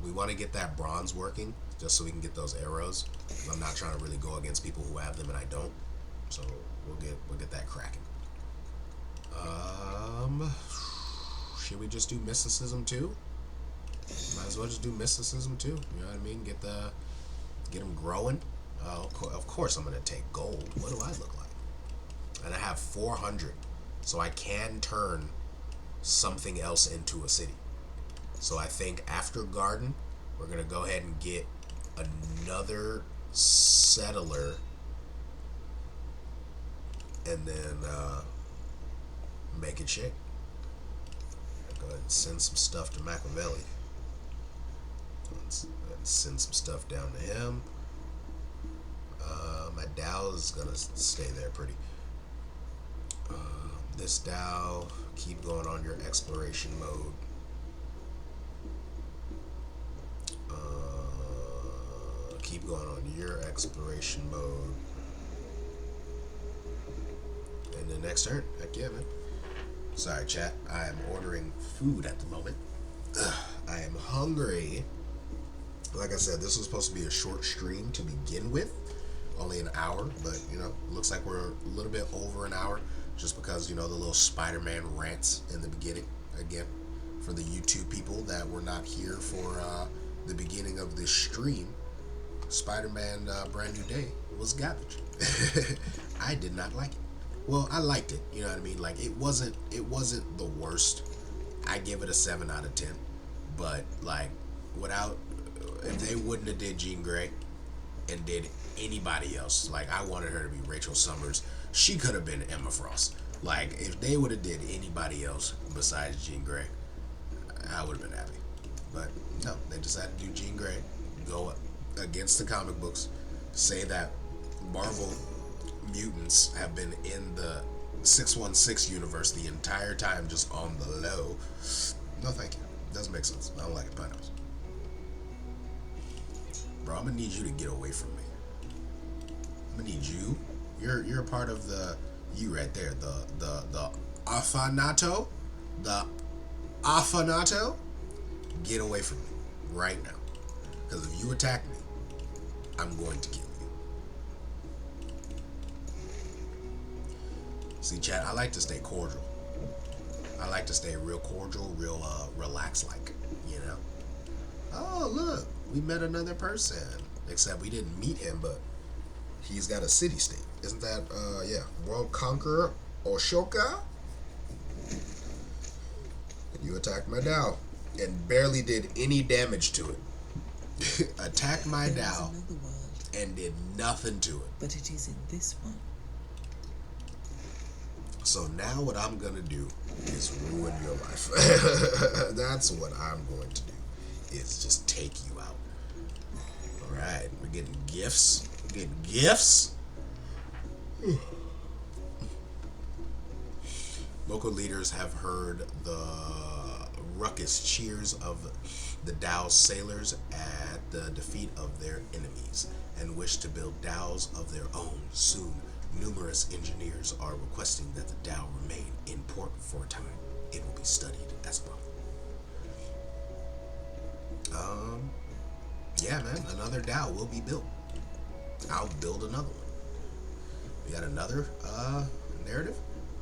We want to get that bronze working just so we can get those arrows. I'm not trying to really go against people who have them and I don't. So we'll get that cracking. Should we just do mysticism too? Might as well just do mysticism too. You know what I mean? Get them growing. Of course I'm gonna take gold. What do I look like? And I have 400, so I can turn something else into a city. So I think after garden, we're gonna go ahead and get another settler, and then make it shake. Go ahead and send some stuff to Machiavelli. Let's send some stuff down to him. My Dow is gonna stay there pretty. This Dow, keep going on your exploration mode. Keep going on your exploration mode. And the next turn, heck yeah, man. Sorry, chat. I am ordering food at the moment. I am hungry. Like I said, this was supposed to be a short stream to begin with. Only an hour, but, you know, looks like we're a little bit over an hour. Just because, you know, the little Spider-Man rants in the beginning. Again, for the YouTube people that were not here for the beginning of this stream, Spider-Man Brand New Day was garbage. I did not like it. Well, I liked it, you know what I mean? Like, it wasn't the worst. I give it a 7 out of 10. But, like, if they wouldn't have did Jean Grey and did anybody else, like, I wanted her to be Rachel Summers. She could have been Emma Frost. Like, if they would have did anybody else besides Jean Grey, I would have been happy. But no, they decided to do Jean Grey, go against the comic books, say that Marvel mutants have been in the 616 universe the entire time, just on the low. No, thank you. Doesn't make sense. I don't like it. Pineapples. Bro, I'm gonna need you to get away from me. I'm gonna need you. You're a part of you right there. The Afanato. The Afanato. Get away from me right now. Because if you attack me, I'm going to kill you. See, chat, I like to stay cordial. I like to stay real cordial, real relaxed like, you know? Oh, look, we met another person. Except we didn't meet him, but he's got a city-state. Isn't that, yeah, World Conqueror Ashoka? You attacked my Dao and barely did any damage to it. Attacked my There is Dao another world, and did nothing to it. but it is in this one. So now what I'm gonna do is ruin your life. That's what I'm going to do, is just take you out. Alright, we're getting gifts. We're getting gifts. Local leaders have heard the ruckus cheers of the Dao sailors at the defeat of their enemies and wish to build Daos of their own. Soon, numerous engineers are requesting that the Dao remain in port for a time. It will be studied as well. Yeah, man, another Dao will be built. I'll build another one. We got another narrative.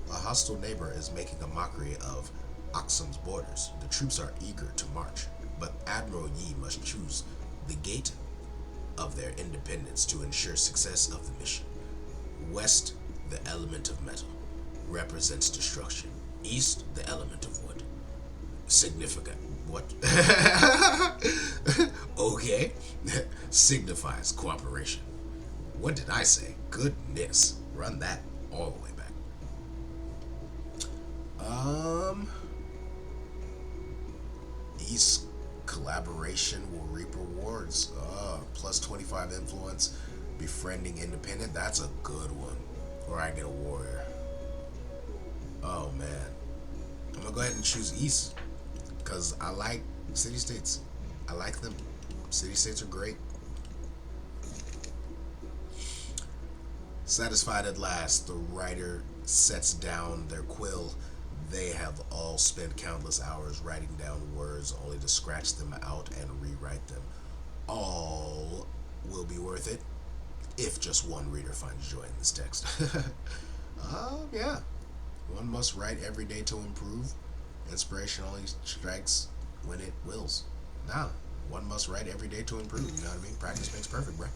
A hostile neighbor is making a mockery of Aksum's borders. The troops are eager to march, but Admiral Yi must choose the gate of their independence to ensure success of the mission. West, the element of metal, represents destruction. East, the element of wood. Significant. What? Okay. Signifies cooperation. What did I say? Goodness. Run that all the way back. East collaboration will reap rewards. Plus 25 influence. Befriending independent. That's a good one. Or I get a warrior. Oh man. I'm gonna go ahead and choose East. Because I like city-states. I like them. City-states are great. Satisfied at last, the writer sets down their quill. They have all spent countless hours writing down words only to scratch them out and rewrite them. All will be worth it if just one reader finds joy in this text. Yeah. One must write every day to improve. Inspiration only strikes when it wills. Nah, one must write every day to improve. You know what I mean? Practice makes perfect, bro.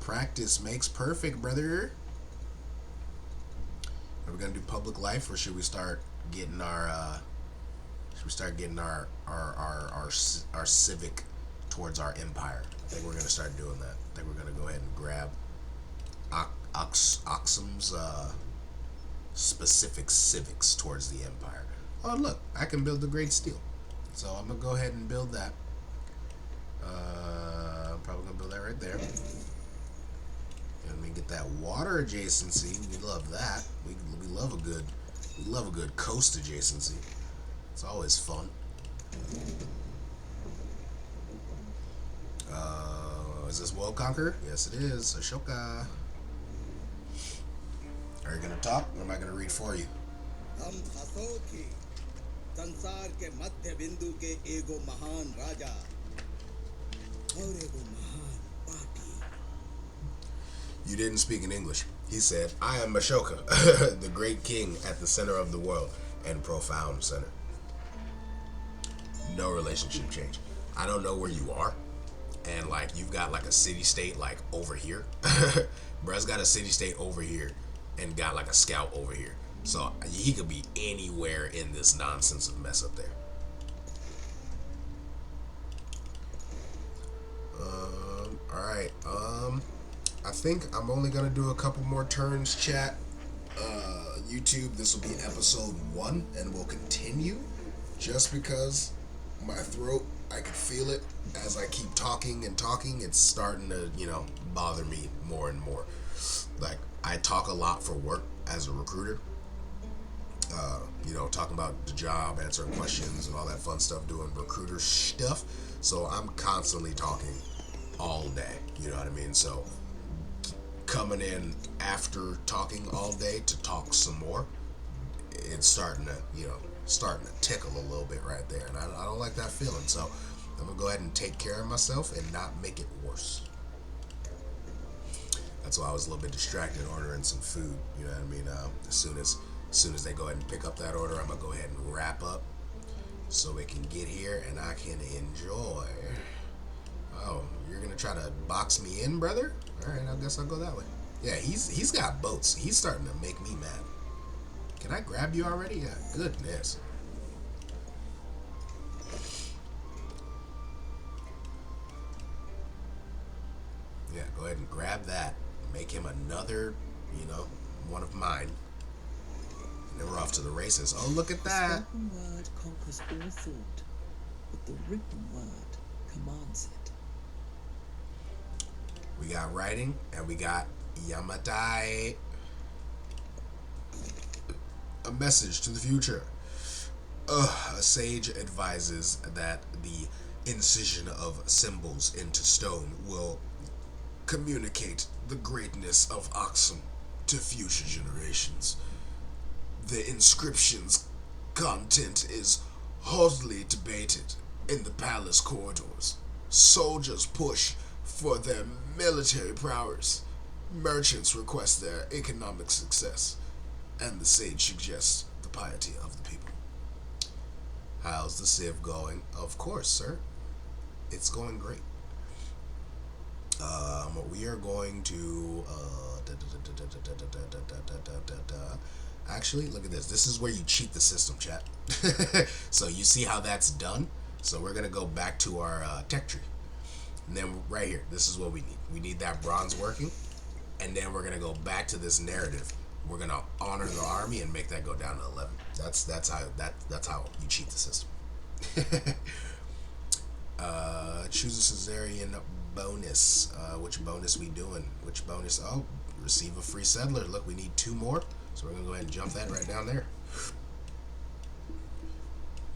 Practice makes perfect, brother. Are we gonna do public life, or should we start getting our our civic towards our empire? I think we're gonna start doing that. I think we're gonna go ahead and grab Aksum's specific civics towards the empire. Oh look, I can build the Great Steel, so I'm gonna go ahead and build that. I'm probably gonna build that right there. And we get that water adjacency. We love that. We love a good coast adjacency. It's always fun. Is this World Conqueror? Yes, it is. Ashoka. Are you gonna talk, or am I gonna read for you? हम अशोक संसार के मध्य बिंदु के एगो महान राजा और एगो महान पापी. You didn't speak in English. He said, I am Ashoka, the great king at the center of the world and profound center. No relationship change. I don't know where you are. And like, you've got like a city-state like over here. Bruh's got a city-state over here and got like a scout over here. So he could be anywhere in this nonsense of mess up there. Alright. I think I'm only gonna do a couple more turns, chat. YouTube, this will be episode 1, and we'll continue. Just because my throat, I can feel it as I keep talking and talking. It's starting to, bother me more and more. Like, I talk a lot for work as a recruiter. Talking about the job, answering questions and all that fun stuff, doing recruiter stuff. So I'm constantly talking all day, you know what I mean? So coming in after talking all day to talk some more, it's starting to tickle a little bit right there. And I don't like that feeling. So I'm going to go ahead and take care of myself and not make it worse. That's why I was a little bit distracted ordering some food. You know what I mean? As soon as they go ahead and pick up that order, I'm gonna go ahead and wrap up so it can get here and I can enjoy. Oh, you're gonna try to box me in, brother? All right, I guess I'll go that way. Yeah, he's got boats. He's starting to make me mad. Can I grab you already? Yeah, goodness. Yeah, go ahead and grab that. Make him another, one of mine. And then we're off to the races. Oh, look at The that. spoken word conquers all thought, but the written word commands it. We got writing and we got Yamatai. A message to the future. A sage advises that the incision of symbols into stone will communicate the greatness of Aksum to future generations. The inscription's content is hotly debated in the palace corridors. Soldiers push for their military prowess. Merchants request their economic success. And the sage suggests the piety of the people. How's the Civ going? Of course, sir. It's going great. We are going to actually look at this. This is where you cheat the system, chat. So you see how that's done. So we're gonna go back to our tech tree, and then right here, this is what we need. We need that bronze working, and then we're gonna go back to this narrative. We're gonna honor the army and make that go down to 11. That's how you cheat the system. Choose a Caesarian bonus. Which bonus we doing? Which bonus? Oh, receive a free settler. Look, we need 2 more, so we're gonna go ahead and jump that right down there.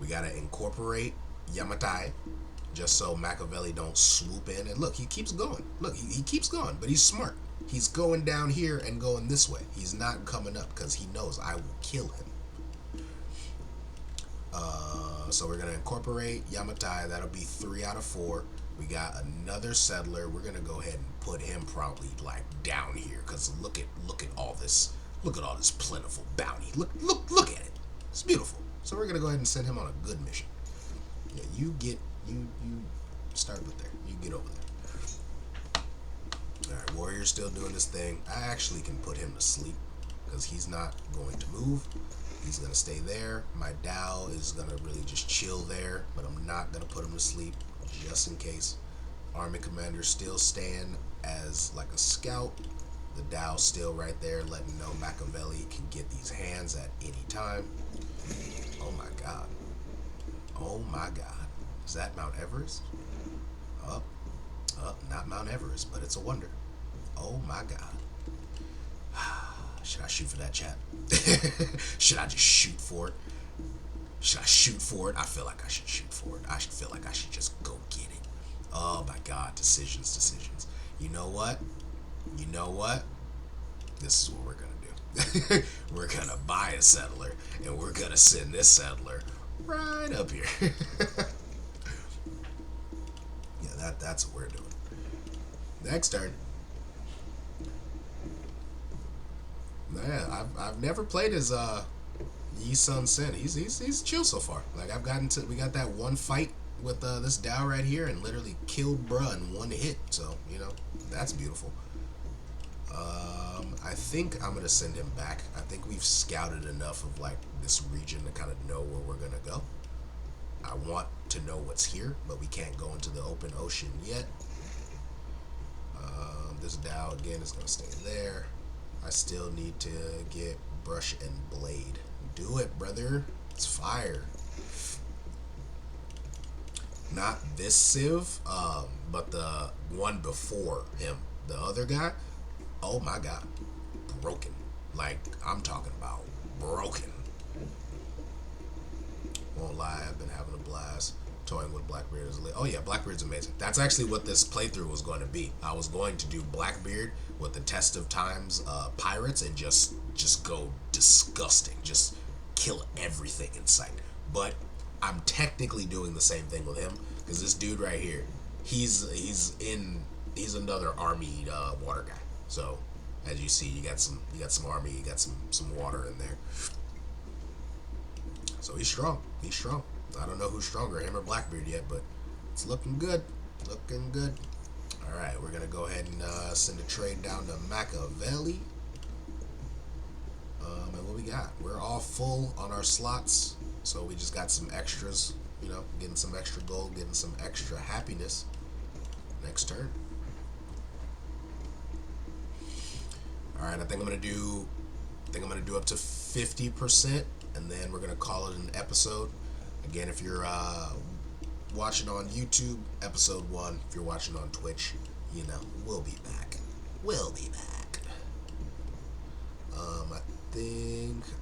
We gotta incorporate Yamatai, just so Machiavelli don't swoop in. And look, he keeps going. Look, he keeps going, but he's smart. He's going down here and going this way. He's not coming up because he knows I will kill him. So we're going to incorporate Yamatai. That'll be 3 out of 4. We got another settler. We're going to go ahead and put him probably like down here because look at all this. Look at all this plentiful bounty. Look at it. It's beautiful. So we're going to go ahead and send him on a good mission. Yeah, you start with there. You get over there. Alright, warrior's still doing this thing. I actually can put him to sleep because he's not going to move. He's going to stay there. My Dow is going to really just chill there, but I'm not going to put him to sleep just in case. Army commander still stand as like a scout. The Dow's still right there, letting know Machiavelli can get these hands at any time. Oh my god. Oh my god. Is that Mount Everest? Not Mount Everest, but it's a wonder. Oh my god. Should I shoot for that, chat? Should I just shoot for it? Should I shoot for it? I feel like I should shoot for it. I feel like I should just go get it. Oh my god, decisions. You know what? This is what we're gonna do. We're gonna buy a settler, and we're gonna send this settler right up here. Yeah, that's what we're doing. Next turn. Yeah, I've never played as Yi Sun-sin. He's chill so far. Like we got that one fight with this Dow right here and literally killed bruh in one hit. So that's beautiful. I think I'm gonna send him back. I think we've scouted enough of like this region to kind of know where we're gonna go. I want to know what's here, but we can't go into the open ocean yet. This Dow again is gonna stay there. I still need to get brush and blade. Do it, brother. It's fire. Not this Civ, but the one before him. The other guy. Oh my god. Broken. Like, I'm talking about broken. Won't lie, I've been having a blast toying with Blackbeard. Oh yeah, Blackbeard's amazing. That's actually what this playthrough was going to be. I was going to do Blackbeard with the Test of Times pirates and just go disgusting. Just kill everything in sight. But I'm technically doing the same thing with him because this dude right here, he's another army water guy. So, as you see, you got some army, you got some water in there. So he's strong. He's strong. I don't know who's stronger, him or Blackbeard yet, but it's looking good. Looking good. All right, we're gonna go ahead and send a trade down to Machiavelli. And what we got? We're all full on our slots, so we just got some extras. You know, getting some extra gold, getting some extra happiness. Next turn. All right, I think I'm gonna do up to 50%, and then we're gonna call it an episode. Again, if you're watching on YouTube, episode 1. If you're watching on Twitch, you know, we'll be back. We'll be back.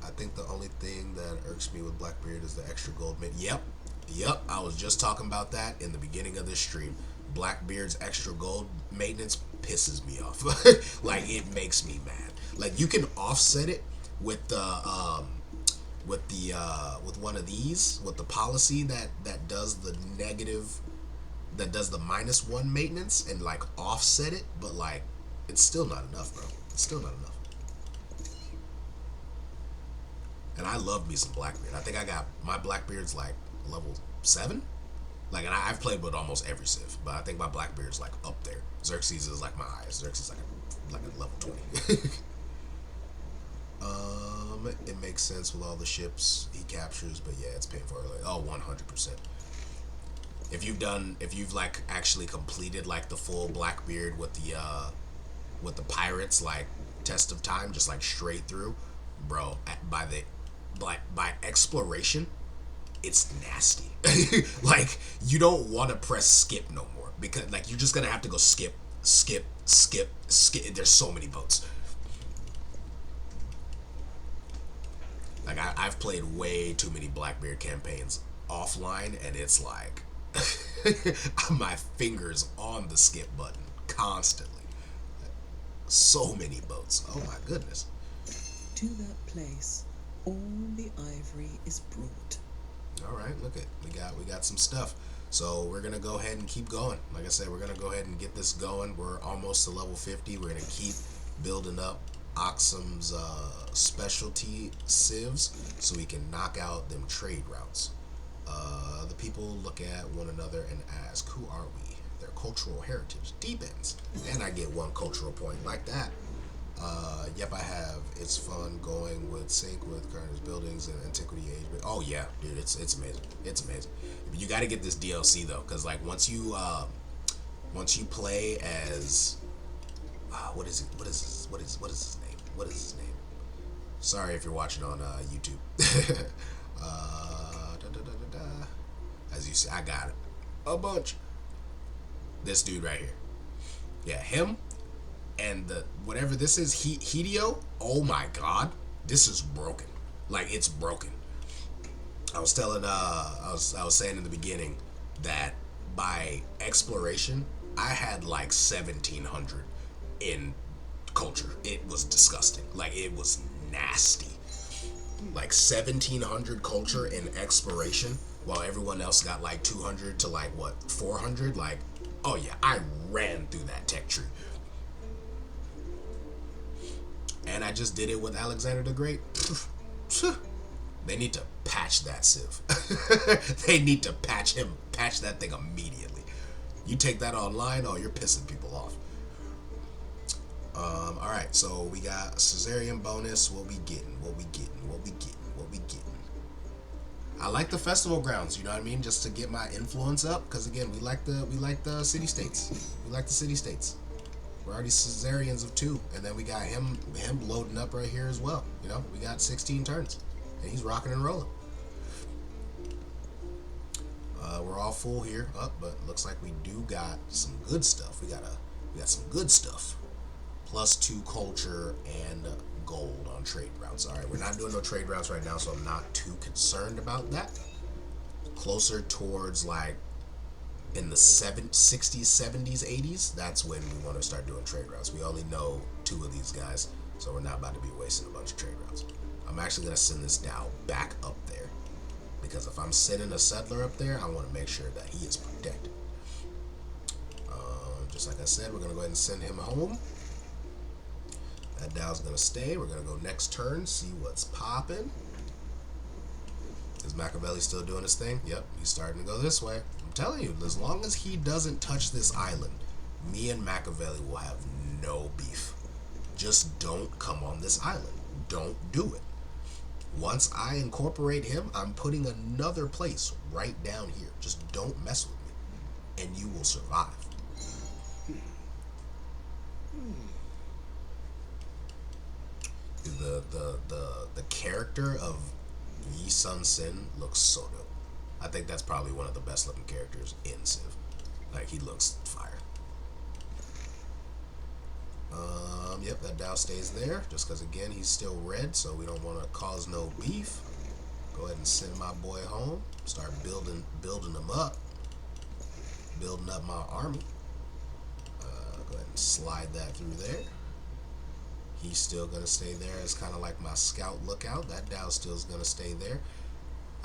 I think the only thing that irks me with Blackbeard is the extra gold mint. Yep. I was just talking about that in the beginning of this stream. Blackbeard's extra gold maintenance pisses me off. Like, it makes me mad. Like, you can offset it with the with one of these, with the policy that does the negative, that does the -1 maintenance, and like offset it, but like it's still not enough, bro. It's still not enough. And I love me some Blackbeard. I think I got my Blackbeard's like level 7. Like, and I've played with almost every Civ, but I think my Blackbeard's like up there. Xerxes is like my highest. Xerxes is like a level 20. It makes sense with all the ships he captures, but yeah, it's painful. Like, oh, 100%. If you've like actually completed like the full Blackbeard with the pirates, like test of time, just like straight through, bro. By exploration, it's nasty. Like, you don't want to press skip no more, because like you're just gonna have to go skip. There's so many boats. Like, I've played way too many Blackbeard campaigns offline, and it's like my fingers on the skip button constantly. So many boats. Oh my goodness. To that place, all the ivory is brought. All right, look at we got some stuff. So we're gonna go ahead and keep going. Like I said, we're gonna go ahead and get this going. We're almost to level 50. We're gonna keep building up Aksum's specialty civs so we can knock out them trade routes. The people look at one another and ask, who are we? Their cultural heritage deepens, and I get 1 cultural point like that. Yep, I have. It's fun going with sync with current buildings and Antiquity Age. But oh yeah, dude, it's amazing. It's amazing. You got to get this DLC though, because like once you play as what is his name? What is his name? Sorry if you're watching on YouTube. As you see, I got it. A bunch. This dude right here. Yeah, him. And the whatever this is, Hideo. Oh my god, this is broken. Like, it's broken. I was telling, I was saying in the beginning that by exploration, I had like 1,700 in culture. It was disgusting. Like, it was nasty. Like 1,700 culture in exploration, while everyone else got like 200 to like what 400. Like, oh yeah, I ran through that tech tree. And I just did it with Alexander the Great. They need to patch that civ. They need to patch that thing immediately. You take that online, oh, you're pissing people off. Alright, so we got Caesarian bonus. What we getting? I like the festival grounds, you know what I mean? Just to get my influence up, because again, we like the city states. We like the city states. We're already Caesarians of 2, and then we got him loading up right here as well. You know, we got 16 turns, and he's rocking and rolling. We're all full here, but looks like we do got some good stuff. We got some good stuff. +2 culture and gold on trade routes. All right, we're not doing no trade routes right now, so I'm not too concerned about that. Closer towards like in the 60s, 70s, 80s, that's when we want to start doing trade routes. We only know 2 of these guys, so we're not about to be wasting a bunch of trade routes. I'm actually going to send this Dow back up there, because if I'm sending a settler up there, I want to make sure that he is protected. Just like I said, we're going to go ahead and send him home. That Dow's gonna stay. We're gonna go next turn, see what's popping. Is Machiavelli still doing his thing? Yep, he's starting to go this way. I'm telling you, as long as he doesn't touch this island, me and Machiavelli will have no beef. Just don't come on this island. Don't do it. Once I incorporate him, I'm putting another place right down here. Just don't mess with me, and you will survive. The character of Yi Sun-sin looks so dope. I think that's probably one of the best looking characters in Civ. Like, he looks fire. Yep, that Dow stays there, just because, again, he's still red, so we don't want to cause no beef. Go ahead and send my boy home. Start building him up. Building up my army. Go ahead and slide that through there. He's still going to stay there as kind of like my scout lookout. That Dow still is going to stay there.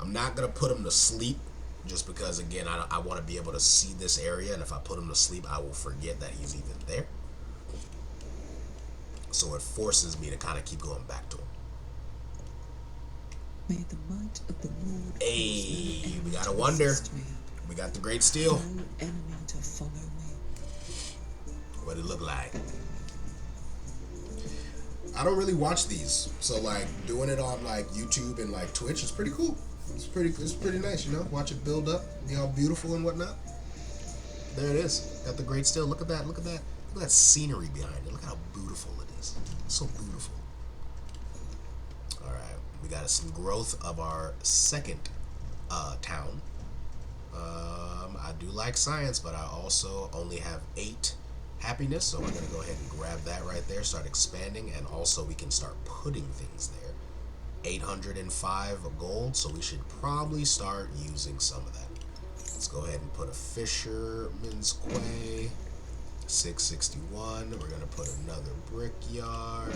I'm not going to put him to sleep just because, again, I want to be able to see this area, and if I put him to sleep, I will forget that he's even there. So it forces me to kind of keep going back to him. May the might of the Lord Hey, we got a wonder. We got the Great Steel. no enemy to follow me. What it look like? I don't really watch these, so like doing it on like YouTube and like Twitch is pretty cool. It's pretty nice, you know. Watch it build up, be all beautiful and whatnot. There it is. Got the Great Steel. Look at that. Look at that. Look at that scenery behind it. Look how beautiful it is. It's so beautiful. All right, we got some growth of our second town. I do like science, but I also only have 8 happiness, so I'm going to go ahead and grab that right there, start expanding, and also we can start putting things there. 805 gold, so we should probably start using some of that. Let's go ahead and put a fisherman's quay. 661. We're going to put another brickyard.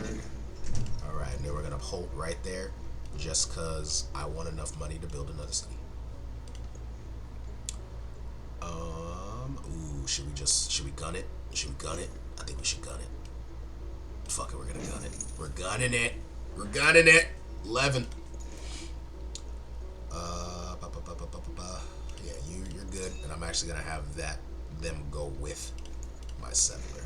Alright, and then we're going to hold right there just because I want enough money to build another city. Ooh, should we gun it? Should we gun it? I think we should gun it. Fuck it, we're gonna gun it. We're gunning it. We're gunning it. 11. Yeah, you're good, and I'm actually gonna have them go with my settler.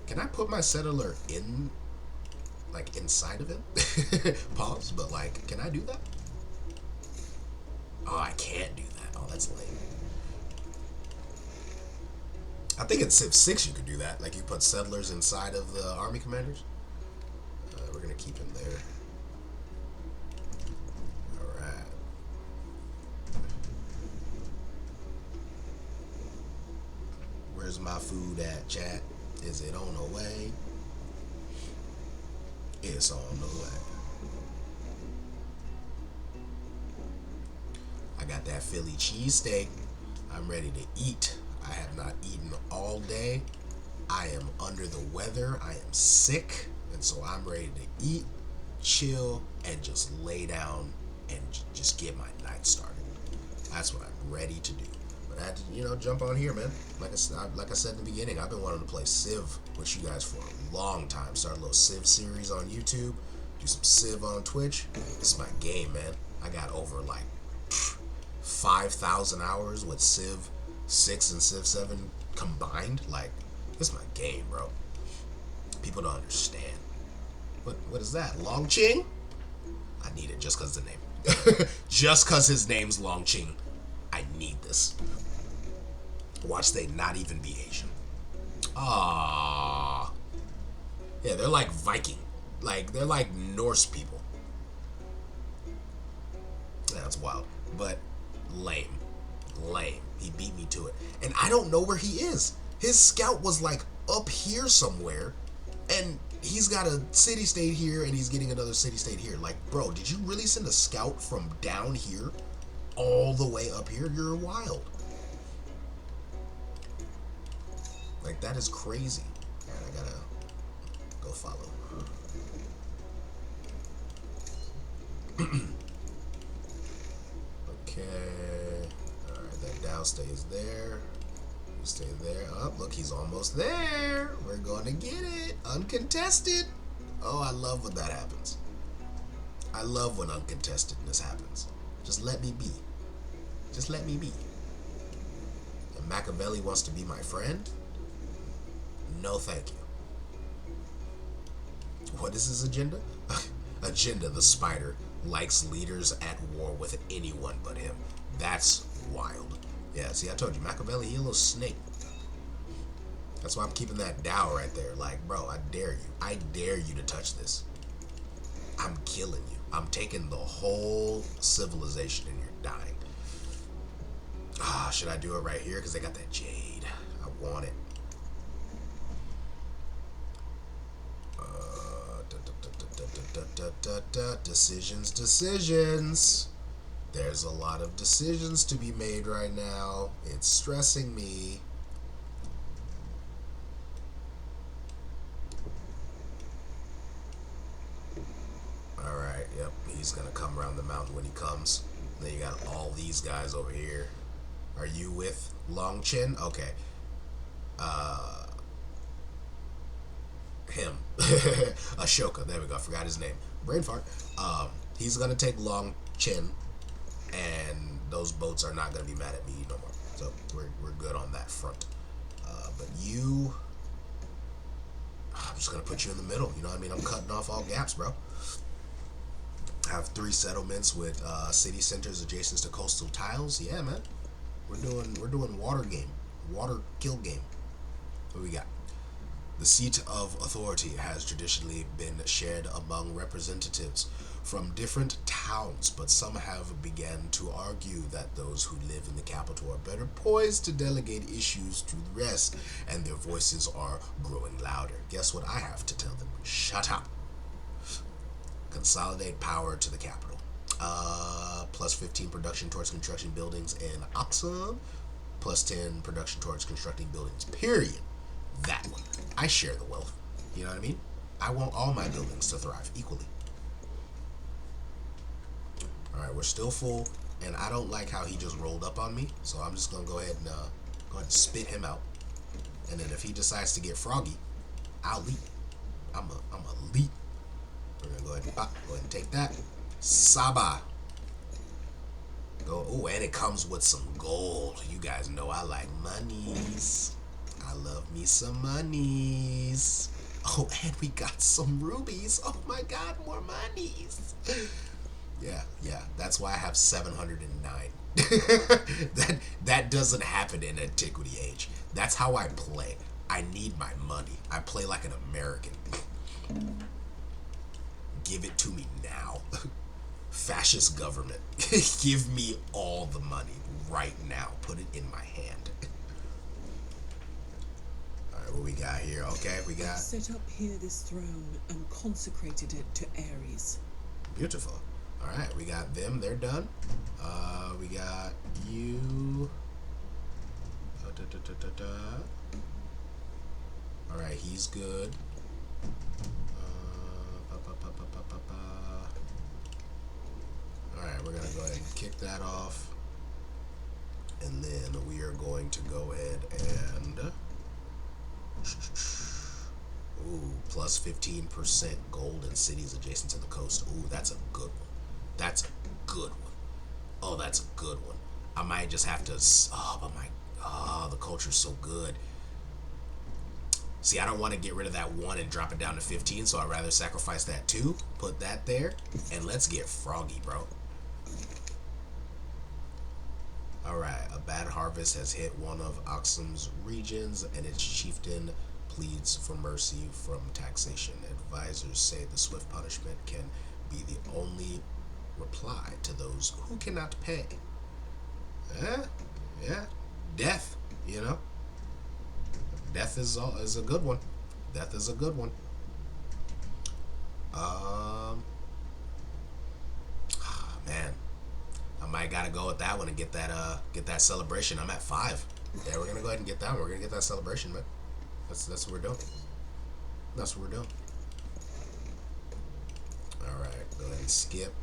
Can I put my settler in, like, inside of him? Pause, but like, can I do that? Oh, I can't do that. Oh, that's lame. I think in Civ 6 you could do that. Like, you put settlers inside of the army commanders. We're going to keep him there. Alright. Where's my food at, chat? Is it on the way? It's on the way. I got that Philly cheesesteak. I'm ready to eat. I have not eaten all day. I am under the weather. I am sick. And so I'm ready to eat, chill, and just lay down and just get my night started. That's what I'm ready to do. But I had to, jump on here, man. Like I said in the beginning, I've been wanting to play Civ with you guys for a long time. Start a little Civ series on YouTube. Do some Civ on Twitch. This is my game, man. I got over like 5,000 hours with Civ 6 and Civ 7 combined. Like, this is my game, bro. People don't understand. What is that? Long Ching? I need it just because the name. Just because his name's Long Ching. I need this. Watch they not even be Asian. Ah. Yeah, they're like Viking. Like, they're like Norse people. That's wild. But lame. Lame. He beat me to it. And I don't know where he is. His scout was like up here somewhere. And he's got a city-state here, and he's getting another city-state here. Like, bro, did you really send a scout from down here all the way up here? You're wild. Like, that is crazy. Alright, I gotta go follow. Okay. Alright, that Dow stays there. Stay there. Oh, look, he's almost there. We're going to get it. Uncontested. Oh, I love when that happens. I love when uncontestedness happens. Just let me be. Just let me be. And Machiavelli wants to be my friend? No, thank you. What is his agenda? Agenda, the spider, likes leaders at war with anyone but him. That's wild. Yeah, see, I told you, Machiavelli, he a little snake. That's why I'm keeping that Dow right there. Like, bro, I dare you. I dare you to touch this. I'm killing you. I'm taking the whole civilization and you're dying. Ah, should I do it right here? Because they got that jade. I want it. Decisions. There's a lot of decisions to be made right now. It's stressing me. Alright, yep. He's gonna come around the mountain when he comes. Then you got all these guys over here. Are you with Long Chin? Okay. Him. Ashoka. There we go. I forgot his name. Brain fart. He's gonna take Long Chin, and those boats are not gonna be mad at me no more. So we're good on that front. But you, I'm just gonna put you in the middle. You know what I mean? I'm cutting off all gaps, bro. I have 3 settlements with city centers adjacent to coastal tiles. Yeah, man. We're doing water game, water kill game. What we got? The seat of authority has traditionally been shared among representatives from different towns, but some have begun to argue that those who live in the capital are better poised to delegate issues to the rest, and their voices are growing louder. Guess what I have to tell them? Shut up. Consolidate power to the capital. Plus 15 production towards construction buildings in Aksum. Plus 10 production towards constructing buildings. Period. That one. I share the wealth. You know what I mean? I want all my buildings to thrive equally. Alright, we're still full. And I don't like how he just rolled up on me. So I'm just going to go ahead and spit him out. And then if he decides to get froggy, I'll leap. I'm a leap. We're going to go ahead and take that. Saba. Go. Oh, and it comes with some gold. You guys know I like monies. I love me some monies. Oh, and we got some rubies. Oh my god, more monies. Yeah. That's why I have 709. That doesn't happen in Antiquity Age. That's how I play. I need my money. I play like an American. Give it to me now. Fascist government. Give me all the money right now. Put it in my hand. Alright, what we got here? Okay, we got... Set up here this throne and consecrated it to Ares. Beautiful. Alright, we got them. They're done. We got you. Alright, he's good. Alright, we're going to go ahead and kick that off. And then we are going to go ahead and... Ooh, plus 15% gold in cities adjacent to the coast. Ooh, that's a good one. That's a good one. Oh, that's a good one. I might just have to... the culture's so good. See, I don't want to get rid of that 1 and drop it down to 15, so I'd rather sacrifice that 2, put that there, and let's get froggy, bro. Alright, a bad harvest has hit one of Aksum's regions, and its chieftain pleads for mercy from taxation. Advisors say the swift punishment can be the only reply to those who cannot pay. Yeah, death, you know. Death is a good one. Death is a good one. Man, I might gotta go with that one and get that celebration. I'm at 5. Yeah, we're gonna go ahead and get that one. We're gonna get that celebration, man. That's what we're doing. That's what we're doing. All right, go ahead and skip.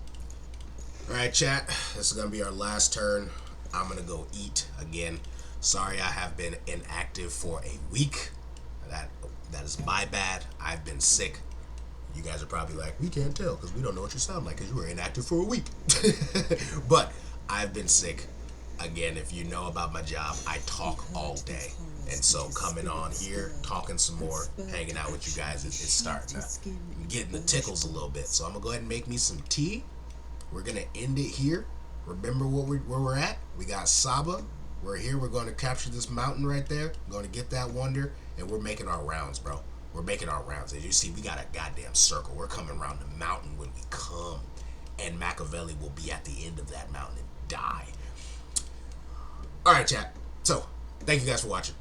All right, chat. This is gonna be our last turn. I'm gonna go eat again. Sorry I have been inactive for a week. That is my bad. I've been sick. You guys are probably like, we can't tell because we don't know what you sound like because you were inactive for a week. But I've been sick. Again, if you know about my job, I talk all day. And so coming on here, talking some more, hanging out with you guys, it's starting to getting the tickles a little bit. So I'm going to go ahead and make me some tea. We're going to end it here. Remember where we're at? We got Saba. We're here. We're going to capture this mountain right there. We're going to get that wonder. And we're making our rounds, bro. We're making our rounds. As you see, we got a goddamn circle. We're coming around the mountain when we come. And Machiavelli will be at the end of that mountain and die. Alright, chat. So, thank you guys for watching.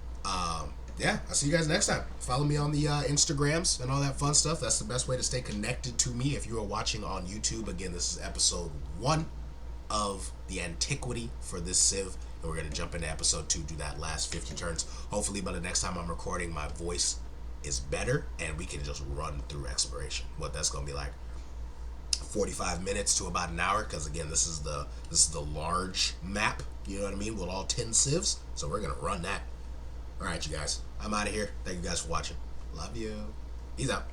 Yeah, I'll see you guys next time. Follow me on the Instagrams and all that fun stuff. That's the best way to stay connected to me. If you are watching on YouTube, again, this is episode 1 of the Antiquity for this Civ. And we're going to jump into episode 2, do that last 50 turns. Hopefully by the next time I'm recording, my voice is better and we can just run through exploration. What that's going to be like 45 minutes to about an hour, because again, this is the large map, you know what I mean, with all 10 civs. So we're going to run that. All right, you guys. I'm out of here. Thank you guys for watching. Love you. Peace out.